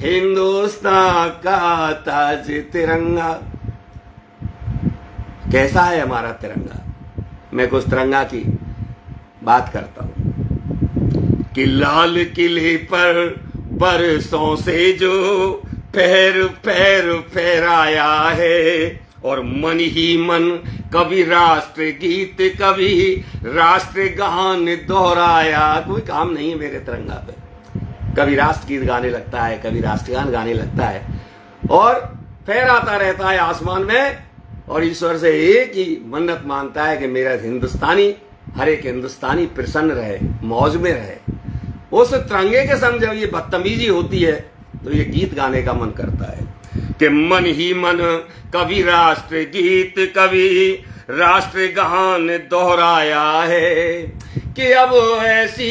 [SPEAKER 1] हिंदुस्तान का ताज तिरंगा। कैसा है हमारा तिरंगा? मैं कुछ तिरंगा की बात करता हूं। कि लाल किले पर बरसों से जो पैर पैर फहराया है, और मन ही मन कभी राष्ट्र गीत कभी राष्ट्र गान दोहराया। कोई काम नहीं है मेरे तिरंगा पे, कभी राष्ट्र गीत गाने लगता है, कभी राष्ट्रगान गाने लगता है, और फहराता रहता है आसमान में। और ईश्वर से एक ही मन्नत मांगता है कि मेरा हिंदुस्तानी, हर एक हिंदुस्तानी प्रसन्न रहे, मौज में रहे। उस तिरंगे के संग जब ये बदतमीजी होती है तो ये गीत गाने का मन करता है कि मन ही मन कभी राष्ट्र गीत कभी राष्ट्र गान दोहराया है। कि अब ऐसी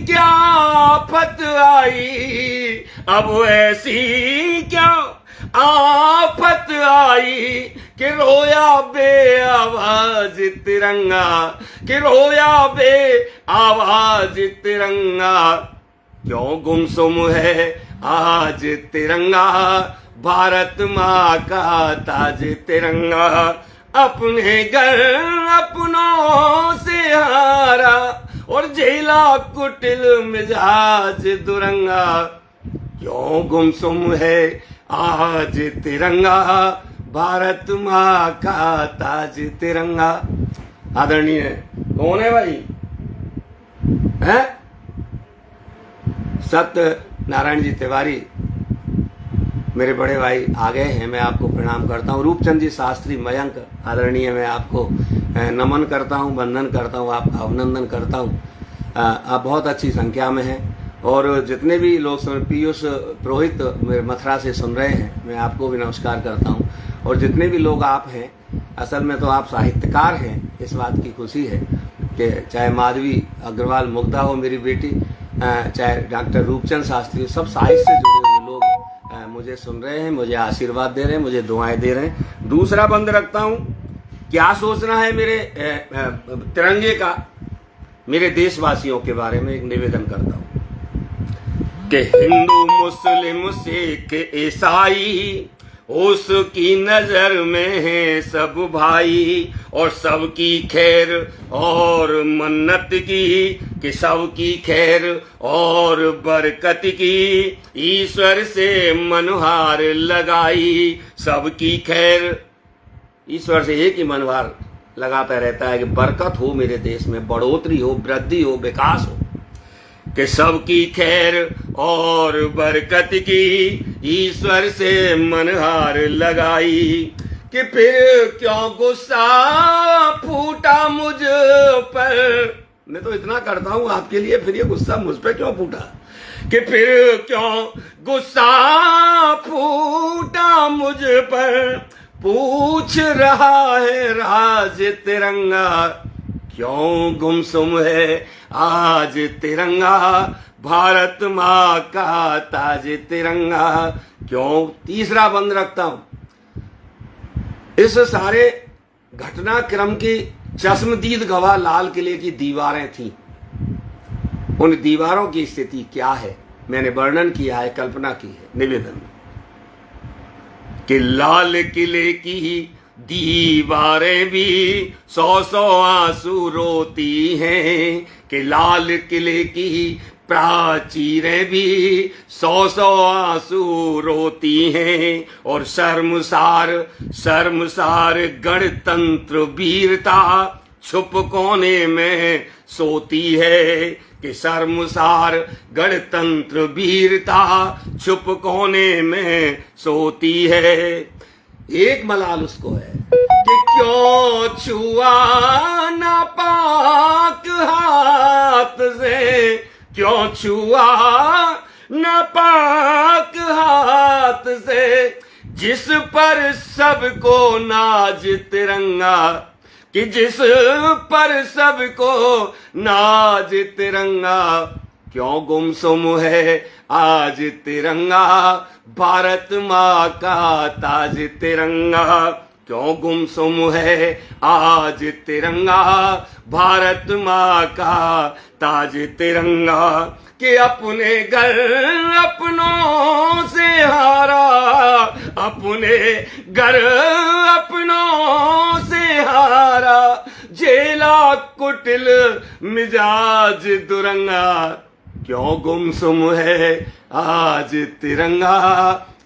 [SPEAKER 1] क्या आफत आई, अब ऐसी क्या आफत आई कि रोया बे आवाज तिरंगा, कि रोया बे आवाज तिरंगा। क्यों गुमसुम है आज तिरंगा, भारत माँ का ताज तिरंगा। अपने घर अपनों से हारा और झेला कुटिल मिजाज दुरंगा। क्यों गुमसुम है आज तिरंगा, भारत माँ का ताज तिरंगा। आदरणीय कौन है भाई? हैं? सत्य नारायण जी तिवारी मेरे बड़े भाई आ गए हैं, मैं आपको प्रणाम करता हूँ। रूपचंद जी शास्त्री मयंक आदरणीय, मैं आपको नमन करता हूँ, वंदन करता हूँ, आपका अभिनंदन करता हूँ। आप बहुत अच्छी संख्या में हैं और जितने भी लोग सुन, पीयूष पुरोहित मेरे मथुरा से सुन रहे हैं, मैं आपको भी नमस्कार करता हूँ। और जितने भी लोग आप हैं, असल में तो आप साहित्यकार हैं, इस बात की खुशी है कि चाहे माधवी अग्रवाल मुग्धा हो मेरी बेटी, चाहे डॉक्टर रूपचंद शास्त्री, सब साहित्य से जुड़े हुए लोग मुझे सुन रहे हैं, मुझे आशीर्वाद दे रहे हैं, मुझे दुआएं दे रहे हैं। दूसरा बंद रखता हूं, क्या सोचना है मेरे तिरंगे का, मेरे देशवासियों के बारे में एक निवेदन करता हूं कि हिंदू मुस्लिम सिख ईसाई उसकी नजर में है सब भाई, और सबकी खैर और मन्नत की, कि सबकी खैर और बरकत की ईश्वर से मनहार लगाई। सबकी खैर, ईश्वर से एक ही मनहार लगाता रहता है कि बरकत हो मेरे देश में, बढ़ोतरी हो, वृद्धि हो, विकास हो, कि सबकी खैर और बरकत की ईश्वर से मनहार लगाई। कि फिर क्यों गुस्सा फूटा मुझ पर, मैं तो इतना करता हूं आपके लिए, फिर ये गुस्सा मुझ पे क्यों फूटा? कि फिर क्यों गुस्सा फूटा मुझ पर, पूछ रहा है राज तिरंगा। क्यों गुमसुम है आज तिरंगा, भारत माँ का ताज तिरंगा। क्यों? तीसरा बंद रखता हूं, इस सारे घटनाक्रम की चश्मदीद गवाह लाल किले की दीवारें थी। उन दीवारों की स्थिति क्या है मैंने वर्णन किया है, कल्पना की है निवेदन में, कि लाल किले की दीवारें भी 100 आंसू रोती हैं, कि लाल किले की प्राचीरें भी 100 आंसू रोती हैं, और शर्मसार गणतंत्र वीरता छुप कोने में सोती है, कि शर्मसार गणतंत्र वीरता छुप कोने में सोती है। एक मलाल उसको है कि क्यों छुआ नापाक हाथ से, क्यों छुआ नापाक हाथ से, जिस पर सबको नाज तिरंगा, कि जिस पर सबको नाज तिरंगा। क्यों गुमसुम है आज तिरंगा, भारत माँ का ताज तिरंगा। क्यों गुमसुम है आज तिरंगा, भारत माँ का ताज तिरंगा। कि अपने घर अपनों से हारा, अपने घर अपनों से हारा, झेला कुटिल मिजाज दुरंगा। क्यों गुमसुम है आज तिरंगा,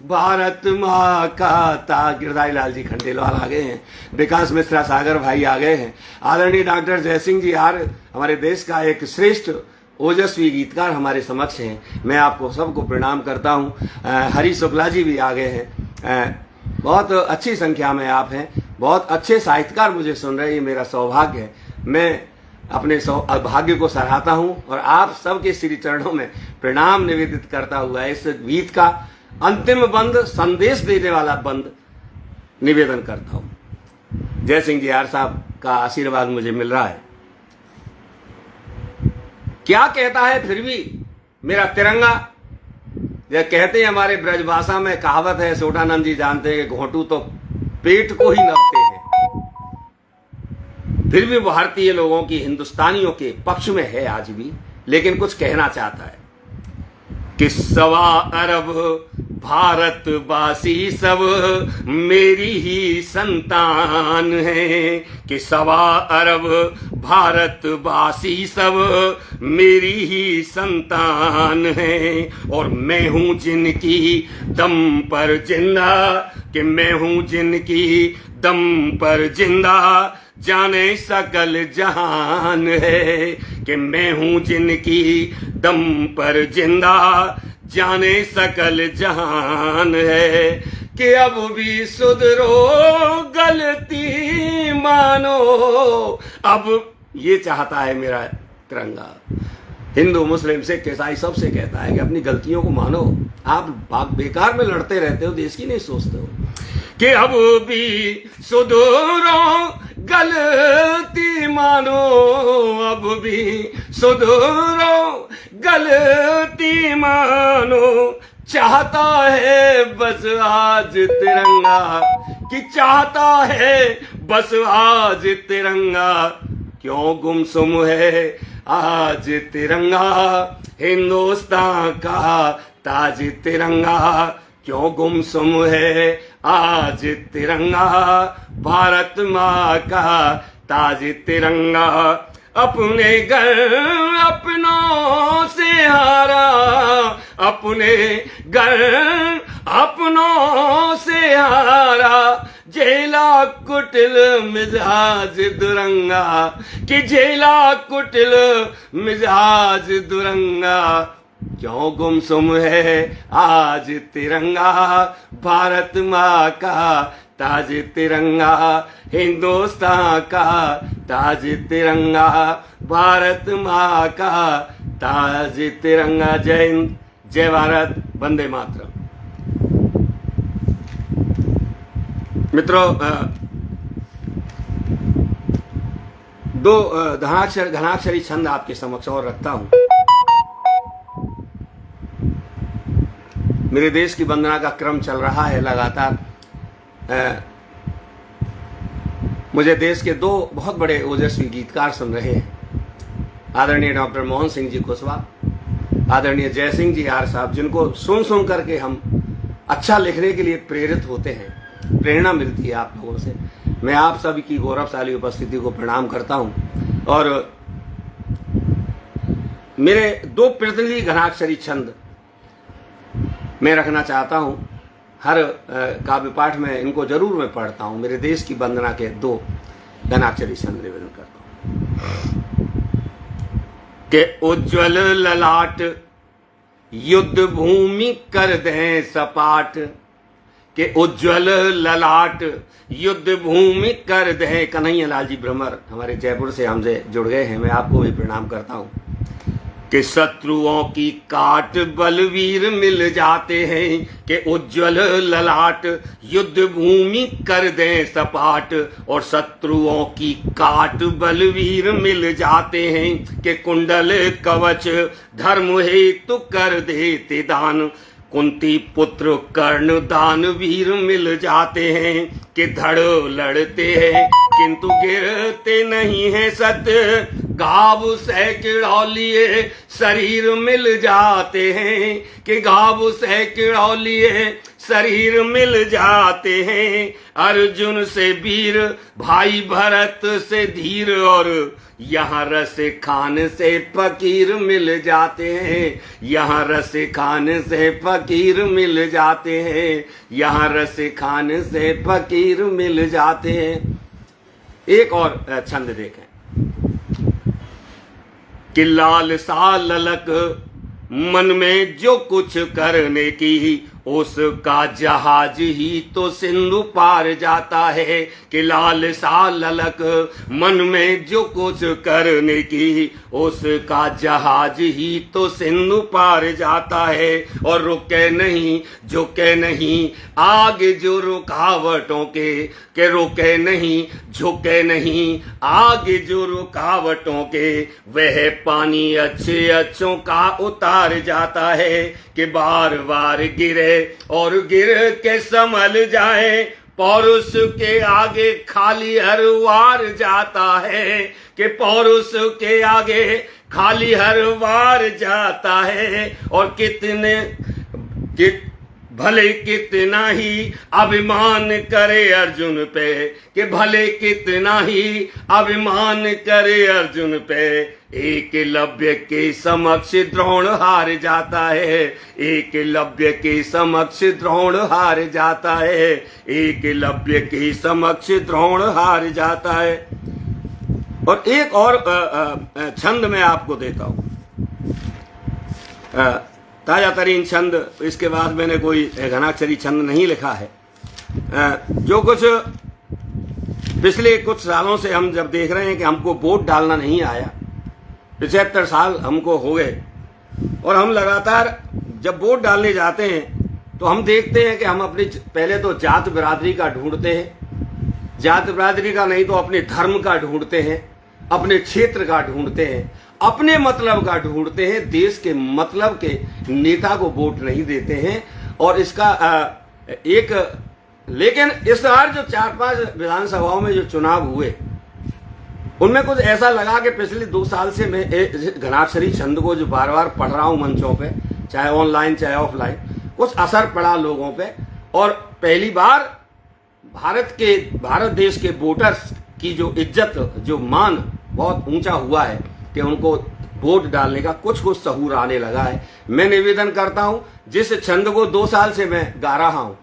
[SPEAKER 1] भारत माँ का ताज। गिरधारी लाल जी खंडेलवाल आ गए हैं, विकास मिश्रा सागर भाई आ गए हैं, आदरणीय डॉक्टर जयसिंह जी आर हमारे देश का एक श्रेष्ठ ओजस्वी गीतकार हमारे समक्ष हैं, मैं आपको सबको प्रणाम करता हूं। हरी शुक्ला जी भी आ गए हैं, बहुत अच्छी संख्या में आप हैं, बहुत अच्छे साहित्यकार मुझे सुन रहे हैं, ये मेरा सौभाग्य है। मैं अपने भाग्य को सराहता हूं और आप सबके श्री चरणों में प्रणाम निवेदित करता हुआ इस गीत का अंतिम बंद, संदेश देने वाला बंद निवेदन करता हूं। जय सिंह जी आर साहब का आशीर्वाद मुझे मिल रहा है। क्या कहता है फिर भी मेरा तिरंगा। जब कहते हैं हमारे ब्रजभाषा में कहावत है, सोटानंद जी जानते हैं कि घोंटू तो पेट को ही नपते हैं, फिर भी भारतीय लोगों की, हिंदुस्तानियों के पक्ष में है आज भी, लेकिन कुछ कहना चाहता है कि 1.25 अरब भारतवासी सब मेरी ही संतान है, कि 1.25 अरब भारतवासी सब मेरी ही संतान है, और मैं हूं जिनकी दम पर जिंदा, कि मैं हूं जिनकी दम पर जिंदा, जाने सकल जहान है, कि मैं हूं जिनकी दम पर जिंदा, जाने सकल जहान है, कि अब भी सुधरो गलती मानो। अब ये चाहता है मेरा तिरंगा, हिंदू मुस्लिम सिख ईसाई सबसे कहता है कि अपनी गलतियों को मानो। आप बेकार में लड़ते रहते हो, देश की नहीं सोचते हो। कि अब भी सुधरो गलती मानो, अब भी सुधरो गलती मानो, चाहता है बस आज तिरंगा, कि चाहता है बस आज तिरंगा, क्यों गुमसुम है आज तिरंगा, हिंदुस्तान का ताज तिरंगा, क्यों गुमसुम है आज तिरंगा, भारत माँ का ताज तिरंगा, अपने घर अपनों से हारा, अपने घर अपनों से हारा, जेला कुटिल मिजाज दुरंगा, कि जेला कुटिल मिजाज दुरंगा, क्यों गुमसुम है आज तिरंगा, भारत माँ का ताज तिरंगा, हिंदुस्तान का ताज तिरंगा, भारत माँ का ताज तिरंगा। जय हिंद, जय भारत, वंदे मातरम। मित्रों, दो घनाक्षरी छंद आपके समक्ष और रखता हूं। मेरे देश की वंदना का क्रम चल रहा है लगातार। मुझे देश के दो बहुत बड़े ओजस्वी गीतकार सुन रहे हैं, आदरणीय डॉक्टर मोहन सिंह जी कुशवाहा, आदरणीय जय सिंह जी आर साहब, जिनको सुन सुन करके हम अच्छा लिखने के लिए प्रेरित होते हैं, प्रेरणा मिलती है आप लोगों से। मैं आप सभी की गौरवशाली उपस्थिति को प्रणाम करता हूं और मेरे दो प्रतिनिधि घनाक्षरी छंद मैं रखना चाहता हूं। हर काव्य पाठ में इनको जरूर मैं पढ़ता हूं। मेरे देश की वंदना के दो घनाक्षरी छंद निवेदन करता हूं। के उज्ज्वल ललाट युद्ध भूमि कर दें सपाट, के उज्ज्वल ललाट युद्ध भूमि कर दें। कन्हैया लाल जी भ्रमर हमारे जयपुर से हमसे जुड़ गए हैं, मैं आपको भी प्रणाम करता हूं। कि शत्रुओं की काट बलवीर मिल जाते हैं, कि उज्ज्वल ललाट युद्ध भूमि कर दें सपाट, और शत्रुओं की काट बलवीर मिल जाते हैं, कि कुंडल कवच धर्म हेतु कर देते दान, कुंती पुत्र कर्ण दानवीर मिल जाते हैं, कि धड़ लड़ते हैं किंतु गिरते नहीं हैं सत, घाव सैकड़ों लिए शरीर मिल जाते हैं, कि घाव सैकड़ों लिए शरीर मिल जाते हैं। अर्जुन से वीर भाई भरत से धीर, और यहाँ रस खान से फकीर मिल जाते हैं, यहाँ रस खान से फकीर मिल जाते हैं, यहाँ रस खान से फकीर मिल जाते हैं। एक और छंद देखें कि लाल सा ललक मन में जो कुछ करने की, उसका जहाज ही तो सिंधु पार जाता है कि लाल सा ललक मन में जो कुछ करने की, उसका जहाज ही तो सिंधु पार जाता है और रुके नहीं झुके नहीं आगे जो रुकावटों के रुके नहीं झुके नहीं आगे जो रुकावटों के, वह पानी अच्छे अच्छों का उतार जाता है कि बार बार गिरे और गिर के संभल जाए, पौरुष के आगे खाली हर वार जाता है कि पौरुष के आगे खाली हर वार जाता है। और भले कितना ही अभिमान करे अर्जुन पे कि भले कितना ही अभिमान करे अर्जुन पे, एकलव्य के समक्ष द्रोण हार जाता है, एकलव्य के समक्ष द्रोण हार जाता है, एकलव्य के समक्ष द्रोण हार जाता है। और एक और छंद मैं आपको देता हूं, ताजा तरीन छंद। इसके बाद मैंने कोई घनाक्षरी छंद नहीं लिखा है। जो कुछ पिछले कुछ सालों से हम जब देख रहे हैं कि हमको वोट डालना नहीं आया, 75 साल हमको हो गए, और हम लगातार जब वोट डालने जाते हैं तो हम देखते हैं कि हम अपनी पहले तो जात बिरादरी का ढूंढते हैं, जात बिरादरी का नहीं तो अपने धर्म का ढूंढते हैं, अपने क्षेत्र का ढूंढते हैं, अपने मतलब का ढूंढते हैं, देश के मतलब के नेता को वोट नहीं देते हैं। और इसका लेकिन इस बार जो 4-5 विधानसभाओं में जो चुनाव हुए उनमें कुछ ऐसा लगा कि पिछले 2 साल से मैं घनाक्षरी छंद को जो बार बार पढ़ रहा हूं मंचों पे, चाहे ऑनलाइन चाहे ऑफलाइन, कुछ असर पड़ा लोगों पे। और पहली बार भारत देश के वोटर्स की जो इज्जत, जो मान बहुत ऊंचा हुआ है कि उनको वोट डालने का कुछ सहूर आने लगा है। मैं निवेदन करता हूं, जिस छंद को 2 साल से मैं गा रहा हूं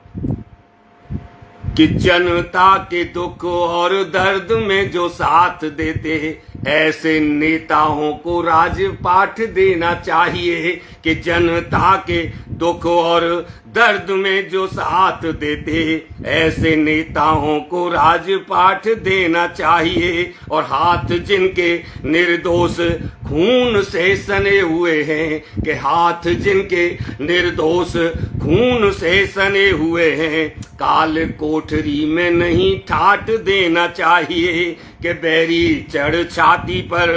[SPEAKER 1] कि जनता के दुख और दर्द में जो साथ देते, ऐसे नेताओं को राजपाठ देना चाहिए कि जनता के दुख और दर्द में जो साथ देते, ऐसे नेताओं को राजपाठ देना चाहिए। और हाथ जिनके निर्दोष खून से सने हुए हैं, कि हाथ जिनके निर्दोष खून से सने हुए हैं, काल कोठरी में नहीं ठाट देना चाहिए कि बैरी चढ़ छाती पर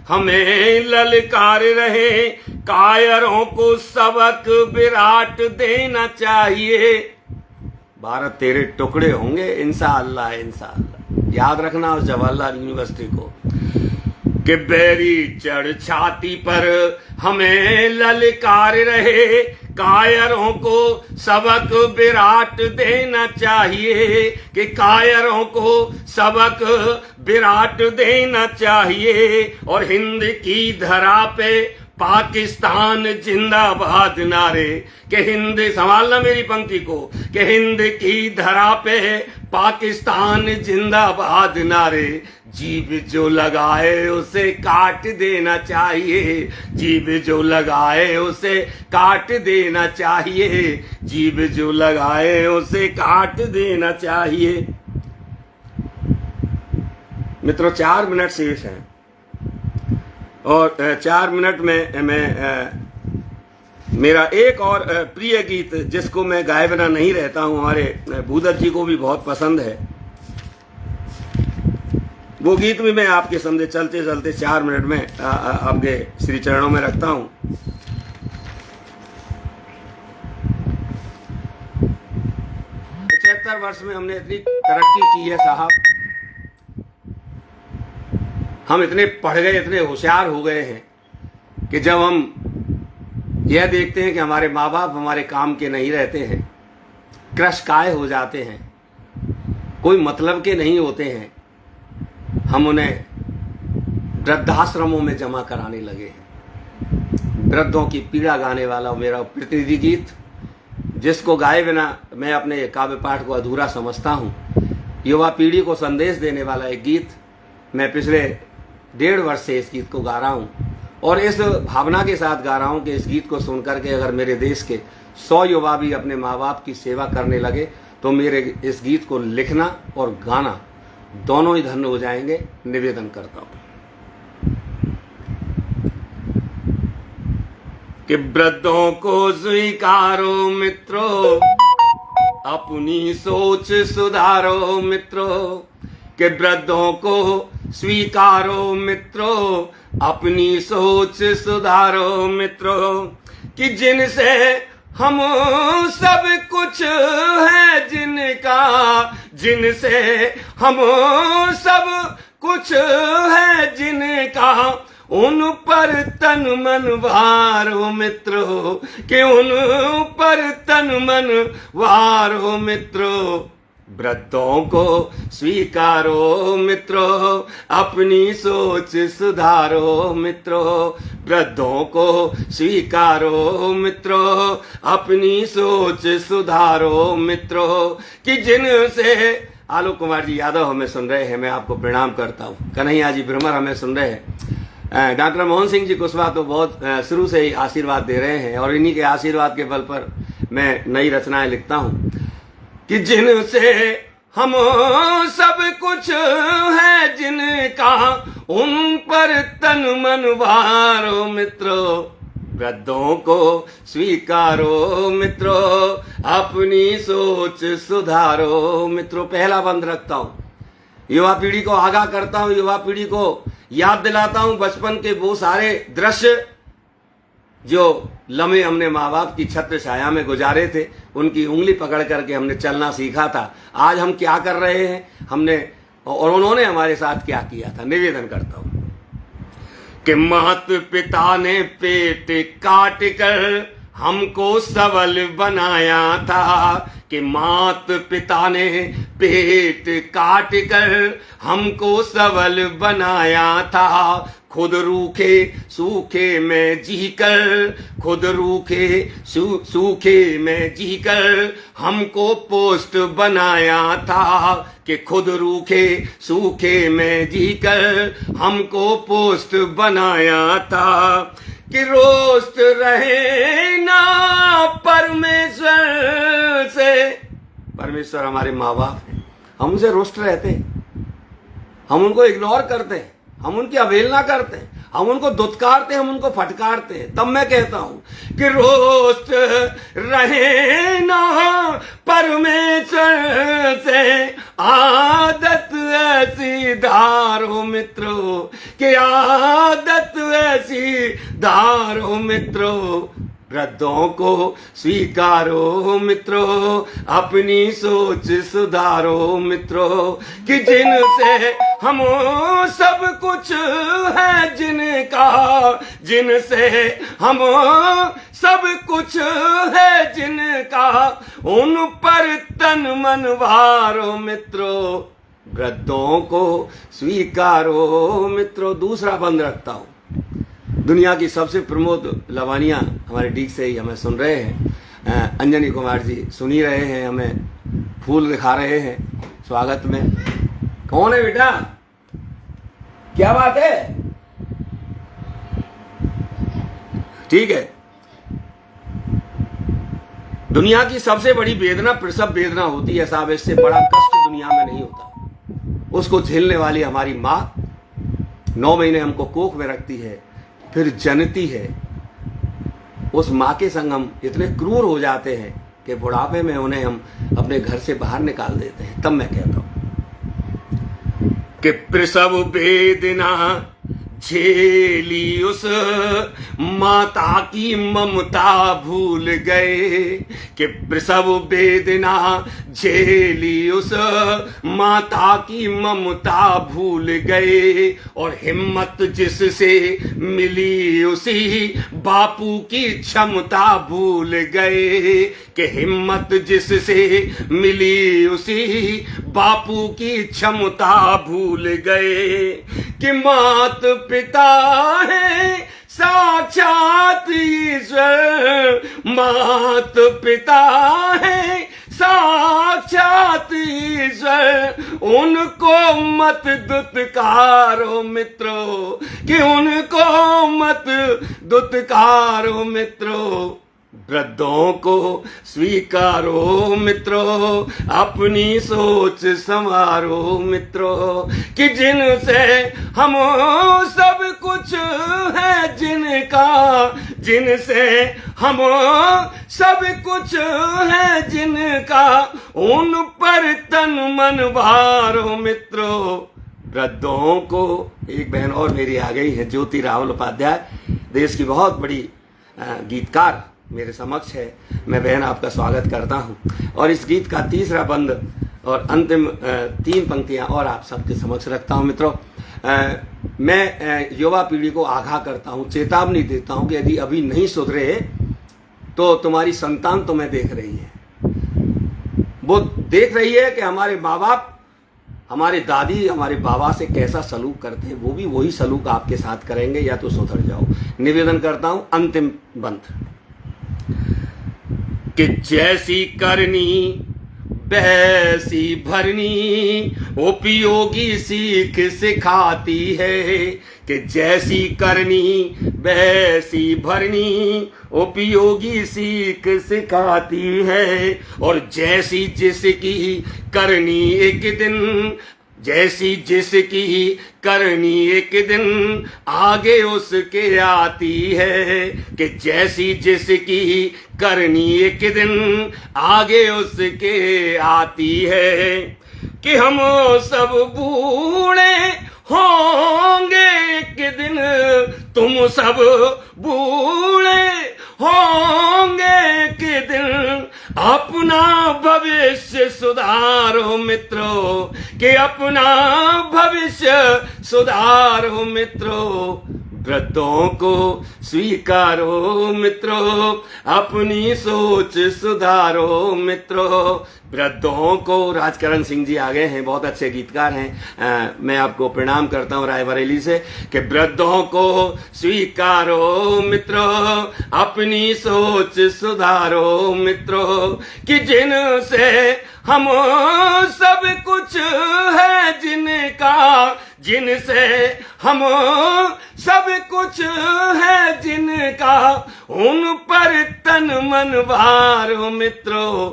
[SPEAKER 1] हमें ललकार रहे, कायरों को सबक विराट देना चाहिए। भारत तेरे टुकड़े होंगे इंशाअल्लाह इंशाअल्लाह। याद रखना उस जवाहरलाल यूनिवर्सिटी को कि बैरी चढ़ छाती पर हमें ललकार रहे, कायरों को सबक विराट देना चाहिए कि कायरों को सबक विराट देना चाहिए। और हिंद की धरा पे पाकिस्तान जिंदाबाद नारे, कि हिंद, संभालना मेरी पंक्ति को, कि हिंद की धरा पे पाकिस्तान जिंदाबाद नारे, जीभ जो लगाए उसे काट देना चाहिए, जीभ जो लगाए उसे काट देना चाहिए, जीभ जो लगाए उसे काट देना चाहिए। मित्रों, 4 मिनट शेष हैं और 4 मिनट में मैं मेरा एक और प्रिय गीत, जिसको मैं गाए बिना नहीं रहता हूं, हमारे भूदत्त जी को भी बहुत पसंद है, वो गीत भी मैं आपके सामने चलते चलते 4 मिनट में आपके श्री चरणों में रखता हूं। 75 वर्ष में हमने इतनी तरक्की की है साहब, हम इतने पढ़ गए, इतने होशियार हो गए हैं कि जब हम यह देखते हैं कि हमारे माँ बाप हमारे काम के नहीं रहते हैं, कृशकाय हो जाते हैं, कोई मतलब के नहीं होते हैं, हम उन्हें वृद्धाश्रमों में जमा कराने लगे हैं। वृद्धों की पीड़ा गाने वाला मेरा प्रतिनिधि गीत, जिसको गाए बिना मैं अपने काव्य पाठ को अधूरा समझता हूँ, युवा पीढ़ी को संदेश देने वाला एक गीत, मैं पिछले 1.5 वर्ष से इस गीत को गा रहा हूँ और इस भावना के साथ गा रहा हूँ कि इस गीत को सुनकर के अगर मेरे देश के 100 युवा भी अपने माँ बाप की सेवा करने लगे तो मेरे इस गीत को लिखना और गाना दोनों ही धन्य हो जाएंगे। निवेदन करता हूं कि वृद्धों को स्वीकारो मित्रों, अपनी सोच सुधारो मित्रों, कि वृद्धों को स्वीकारो मित्रों, अपनी सोच सुधारो मित्रों, कि जिनसे हम सब कुछ है जिनका, जिनसे हम सब कुछ है जिनका, उन पर तन मन वारो मित्रों, कि उन पर तन मन वारो मित्रों, वृद्धों को स्वीकारो मित्रों, अपनी सोच सुधारो मित्रों, वृद्धों को स्वीकारो मित्रों, अपनी सोच सुधारो मित्रों, कि जिनसे आलोक कुमार जी यादव हमें सुन रहे हैं, मैं आपको प्रणाम करता हूँ। कन्हैया जी भ्रमर हमें सुन रहे हैं। डॉक्टर मोहन सिंह जी कुशवाहा तो बहुत शुरू से ही आशीर्वाद दे रहे हैं और इन्हीं के आशीर्वाद के बल पर मैं नई रचनाएं लिखता हूँ कि जिनसे हम सब कुछ है जिनका, उन पर तन मन वारो मित्रों, वृद्धों को स्वीकारो मित्रों, अपनी सोच सुधारो मित्रों। पहला बंद रखता हूं, युवा पीढ़ी को आगाह करता हूं, युवा पीढ़ी को याद दिलाता हूं बचपन के वो सारे दृश्य जो लम्हे हमने माँ बाप की छत्र छाया में गुजारे थे, उनकी उंगली पकड़ करके हमने चलना सीखा था। आज हम क्या कर रहे हैं, हमने और उन्होंने हमारे साथ क्या किया था। निवेदन करता हूं कि मात पिता ने पेट काट कर हमको सबल बनाया था, कि मात पिता ने पेट काट कर हमको सबल बनाया था, खुद रूखे सूखे में जीकर, खुद रूखे सूखे में जीकर हमको पोस्ट बनाया था, कि खुद रूखे सूखे में जीकर हमको पोस्ट बनाया था, कि रोस्ट रहे ना परमेश्वर से। परमेश्वर हमारे माँ बाप हैं, हम उनसे रोस्ट रहते हैं, हम उनको इग्नोर करते हैं, हम उनकी अवहेलना करते हैं, हम उनको दुत्कारते हैं, हम उनको फटकारते हैं। तब मैं कहता हूं कि रोस्ट रहे ना परमेश्वर से, आदत ऐसी धारो मित्रों, कि आदत ऐसी धारो मित्रों, वृद्धों को स्वीकारो मित्रों, अपनी सोच सुधारो मित्रों, कि जिनसे हम सब कुछ है जिनका, जिनसे हम सब कुछ है जिनका, उन पर तन मन वारो मित्रों, वृद्धों को स्वीकारो मित्रों। दूसरा बंद रखता हूं, दुनिया की सबसे प्रमोद लवानिया हमारे डीक से ही हमें सुन रहे हैं। अंजनी कुमार जी सुन ही रहे हैं, हमें फूल दिखा रहे हैं स्वागत में। कौन है बेटा, क्या बात है? ठीक है। दुनिया की सबसे बड़ी वेदना प्रसव वेदना होती है साहब, इससे बड़ा कष्ट दुनिया में नहीं होता। उसको झेलने वाली हमारी माँ 9 महीने हमको कोख में रखती है, फिर जनती है। उस माँ के संग हम इतने क्रूर हो जाते हैं कि बुढ़ापे में उन्हें हम अपने घर से बाहर निकाल देते हैं। तब मैं कहता हूं कि प्रसव वेदना झेली उस माता की ममता भूल गए, कि प्रसव वेदना झेली उस माता की ममता भूल गए, और हिम्मत जिससे मिली उसी बापू की क्षमता भूल गए, कि हिम्मत जिससे मिली उसी बापू की क्षमता भूल गए, कि मात पिता है साक्षात ईश्वर, मात पिता है साक्षात ईश्वर, उनको मत दुत्कारो मित्रों, कि उनको मत दुत्कारो मित्रों, वृद्धों को स्वीकारो मित्रों, अपनी सोच संवारो मित्रों, कि जिनसे हम सब कुछ है जिनका, जिनसे हम सब कुछ है जिनका, उन पर तन मन भारो मित्रों। वृद्धों को, एक बहन और मेरी आ गई है, ज्योति राहुल उपाध्याय, देश की बहुत बड़ी गीतकार मेरे समक्ष है। मैं बहन आपका स्वागत करता हूं और इस गीत का तीसरा बंद और अंतिम 3 पंक्तियां और आप सबके समक्ष रखता हूं मित्रों। मैं युवा पीढ़ी को आगाह करता हूं, चेतावनी देता हूं कि यदि अभी नहीं सुधरे तो तुम्हारी संतान तुम्हें देख रही है। वो देख रही है कि हमारे माँ बाप, हमारे दादी, हमारे बाबा से कैसा सलूक करते हैं, वो भी वही सलूक आपके साथ करेंगे, या तो सुधर जाओ। निवेदन करता हूं अंतिम बंद कि जैसी करनी वैसी भरनी, उपयोगी सीख सिखाती है, कि जैसी करनी वैसी भरनी, उपयोगी सीख सिखाती है। और जैसी जिसकी करनी एक दिन, जैसी जिसकी करनी एक दिन, आगे उसके आती है, कि जैसी जिसकी करनी एक दिन, आगे उसके आती है। कि हम सब बूढ़े होंगे एक दिन, तुम सब बूढ़े होंगे एक दिन, अपना भविष्य सुधारो मित्रों, कि अपना भविष्य सुधारो मित्रों। वृद्धों को स्वीकारो मित्रों, अपनी सोच सुधारो मित्रों। वृद्धों को, राजकरण सिंह जी आ गए हैं, बहुत अच्छे गीतकार हैं, मैं आपको प्रणाम करता हूं रायबरेली से, कि वृद्धों को स्वीकारो मित्रों, अपनी सोच सुधारो मित्रों, कि जिनसे हम सब कुछ है जिनका, जिनसे हम सब कुछ है जिनका, उन पर तन मन भारो मित्रों।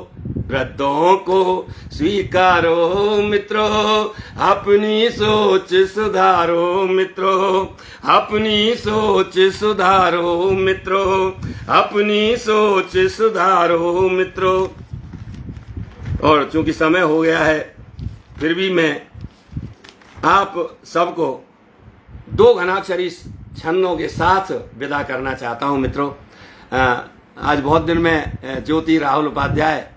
[SPEAKER 1] वृद्धों को स्वीकारो मित्रों, अपनी सोच सुधारो मित्रों, अपनी सोच सुधारो मित्रों, अपनी सोच सुधारो मित्रों। और चूंकि समय हो गया है, फिर भी मैं आप सबको 2 घनाक्षरी छंदों के साथ विदा करना चाहता हूं मित्रों। आज बहुत दिन में ज्योति राहुल उपाध्याय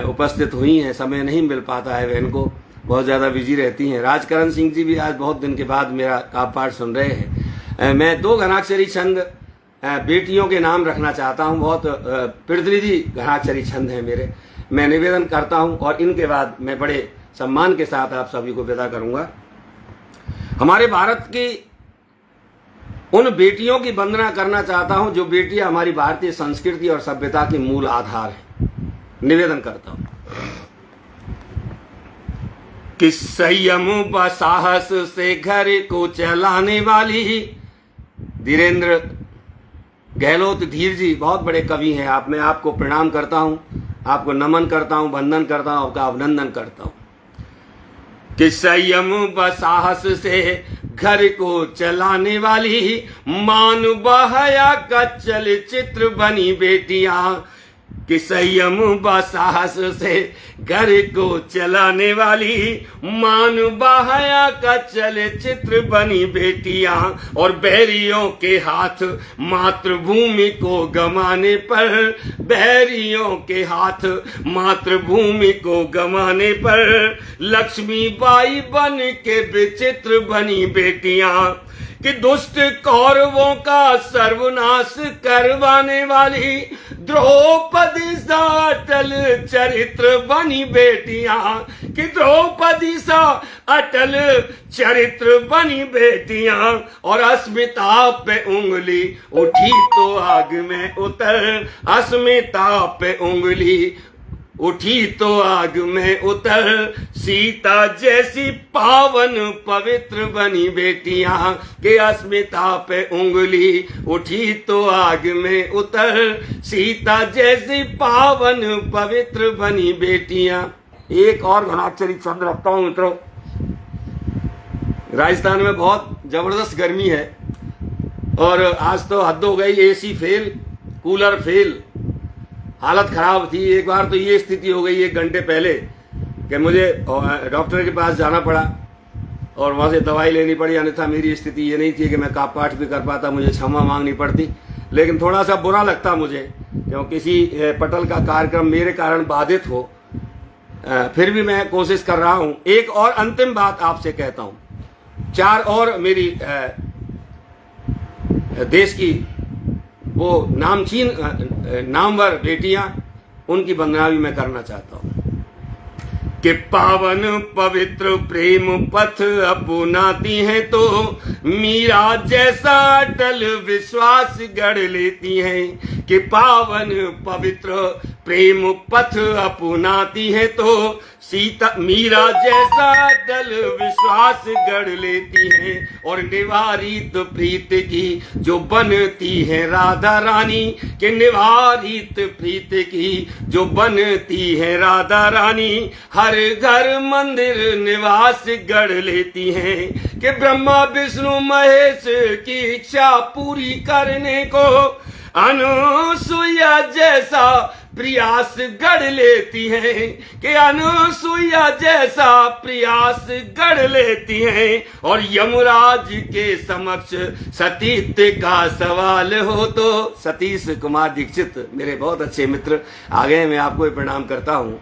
[SPEAKER 1] उपस्थित हुई हैं, समय नहीं मिल पाता है बहन को, बहुत ज़्यादा बिजी रहती हैं। राजकरण सिंह जी भी आज बहुत दिन के बाद मेरा काव्य पाठ सुन रहे हैं। मैं 2 घनाक्षरी छंद बेटियों के नाम रखना चाहता हूं, बहुत प्रतिनिधि घनाक्षरी छंद हैं मेरे। मैं निवेदन करता हूं और इनके बाद मैं बड़े सम्मान के साथ आप सभी को विदा करूंगा। हमारे भारत की उन बेटियों की वंदना करना चाहता हूं जो बेटियां हमारी भारतीय संस्कृति और सभ्यता के मूल आधार हैं। निवेदन करता हूं कि संयम व साहस से घर को चलाने वाली, धीरेन्द्र गहलोत धीर जी बहुत बड़े कवि हैं। मैं आपको प्रणाम करता हूं, आपको नमन करता हूं, वंदन करता हूं, आपका अभिनंदन करता हूं। कि संयम व साहस से घर को चलाने वाली, मान व हया का चलचित्र बनी बेटियां, कि संयम व साहस से घर को चलाने वाली, मान व हया का चलचित्र बनी बेटियां। और बैरियों के हाथ मातृभूमि को गंवाने पर, बैरियों के हाथ मातृभूमि को गंवाने पर, लक्ष्मीबाई बन के विचित्र बनी बेटियां। कि दुष्ट कौरवों का सर्वनाश करवाने वाली, द्रौपदी सा अटल चरित्र बनी बेटियां। कि द्रौपदी सा अटल चरित्र बनी बेटियां। और अस्मिता पे उंगली उठी तो आग में उतर, अस्मिता पे उंगली उठी तो आग में उतर, सीता जैसी पावन पवित्र बनी बेटियां के अस्मिता पे उंगली। उठी तो आग में उतर, सीता जैसी पावन पवित्र बनी बेटियां। एक और घनाक्षरी छंद रखता हूं मित्रों। राजस्थान में बहुत जबरदस्त गर्मी है और आज तो हद हो गई, एसी फेल, कूलर फेल, हालत खराब थी। एक बार तो ये स्थिति हो गई 1 घंटे पहले कि मुझे डॉक्टर के पास जाना पड़ा और वहाँ से दवाई लेनी पड़ी, अन्यथा मेरी स्थिति ये नहीं थी कि मैं काप पाठ भी कर पाता, मुझे क्षमा मांगनी पड़ती। लेकिन थोड़ा सा बुरा लगता मुझे क्यों किसी पटल का कार्यक्रम मेरे कारण बाधित हो। फिर भी मैं कोशिश कर रहा हूँ। एक और अंतिम बात आपसे कहता हूँ। 4 और मेरी देश की वो नामचीन नामवर बेटियां, उनकी वंदना भी मैं करना चाहता हूं कि पावन पवित्र प्रेम पथ अपनाती हैं तो मीरा जैसा अटल विश्वास गढ़ लेती हैं। कि पावन पवित्र प्रेम पथ अपनाती है तो सीता मीरा जैसा अटल विश्वास गढ़ लेती है। और निवारित प्रीत की जो बनती है राधा रानी, के निवारित प्रीत की जो बनती है राधा रानी, हर घर मंदिर निवास गढ़ लेती हैं। कि ब्रह्मा विष्णु महेश की इच्छा पूरी करने को अनुसुईया जैसा प्रयास गढ़ लेती हैं। कि अनुसुईया जैसा प्रयास गढ़ लेती हैं। और यमराज के समक्ष सतीत्व का सवाल हो तो, सतीश कुमार दीक्षित मेरे बहुत अच्छे मित्र आ गए, मैं आपको भी प्रणाम करता हूँ।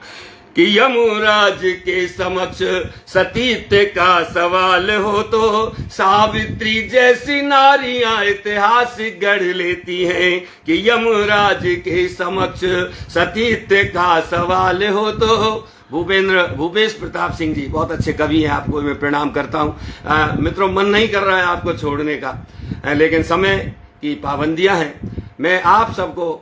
[SPEAKER 1] कि यमराज के समक्ष सतीत्व का सवाल हो तो सावित्री जैसी नारियां इतिहास गढ़ लेती हैं। कि यमराज के समक्ष सतीत्व का सवाल हो तो भूपेश प्रताप सिंह जी बहुत अच्छे कवि हैं, आपको मैं प्रणाम करता हूँ। मित्रों, मन नहीं कर रहा है आपको छोड़ने का, लेकिन समय की पाबंदियां हैं। मैं आप सबको,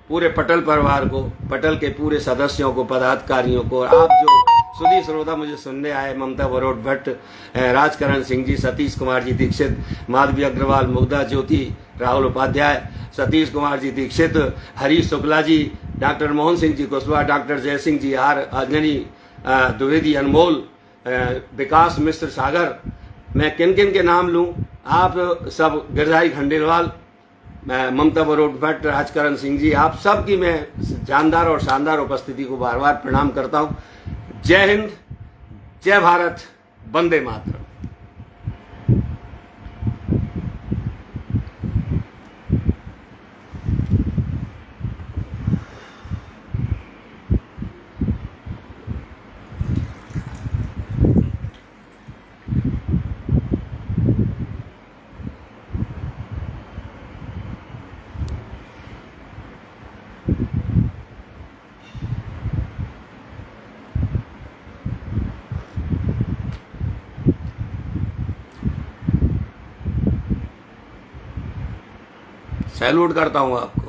[SPEAKER 1] पूरे पटल परिवार को, पटल के पूरे सदस्यों को, पदाधिकारियों को, आप जो सुधी श्रोता मुझे सुनने आए, ममता बरोट भट्ट, राजकरण सिंह जी, सतीश कुमार जी दीक्षित, माधवी अग्रवाल, मुग्धा ज्योति, राहुल उपाध्याय, सतीश कुमार जी दीक्षित, हरीश शुक्ला जी, डॉक्टर मोहन सिंह जी कुशवाहा, डॉक्टर जय सिंह जी, आर अंजनी द्विवेदी, अनमोल, विकास मिश्र सागर, मैं किन किन के नाम लूँ? आप सब, गिरधारी खंडेलवाल, ममता बरोट भट्ट, राजकरण सिंह जी, आप सब की मैं जानदार और शानदार उपस्थिति को बार बार प्रणाम करता हूँ। जय हिंद, जय भारत, वंदे मातरम। सैल्यूट करता हूँ आपको।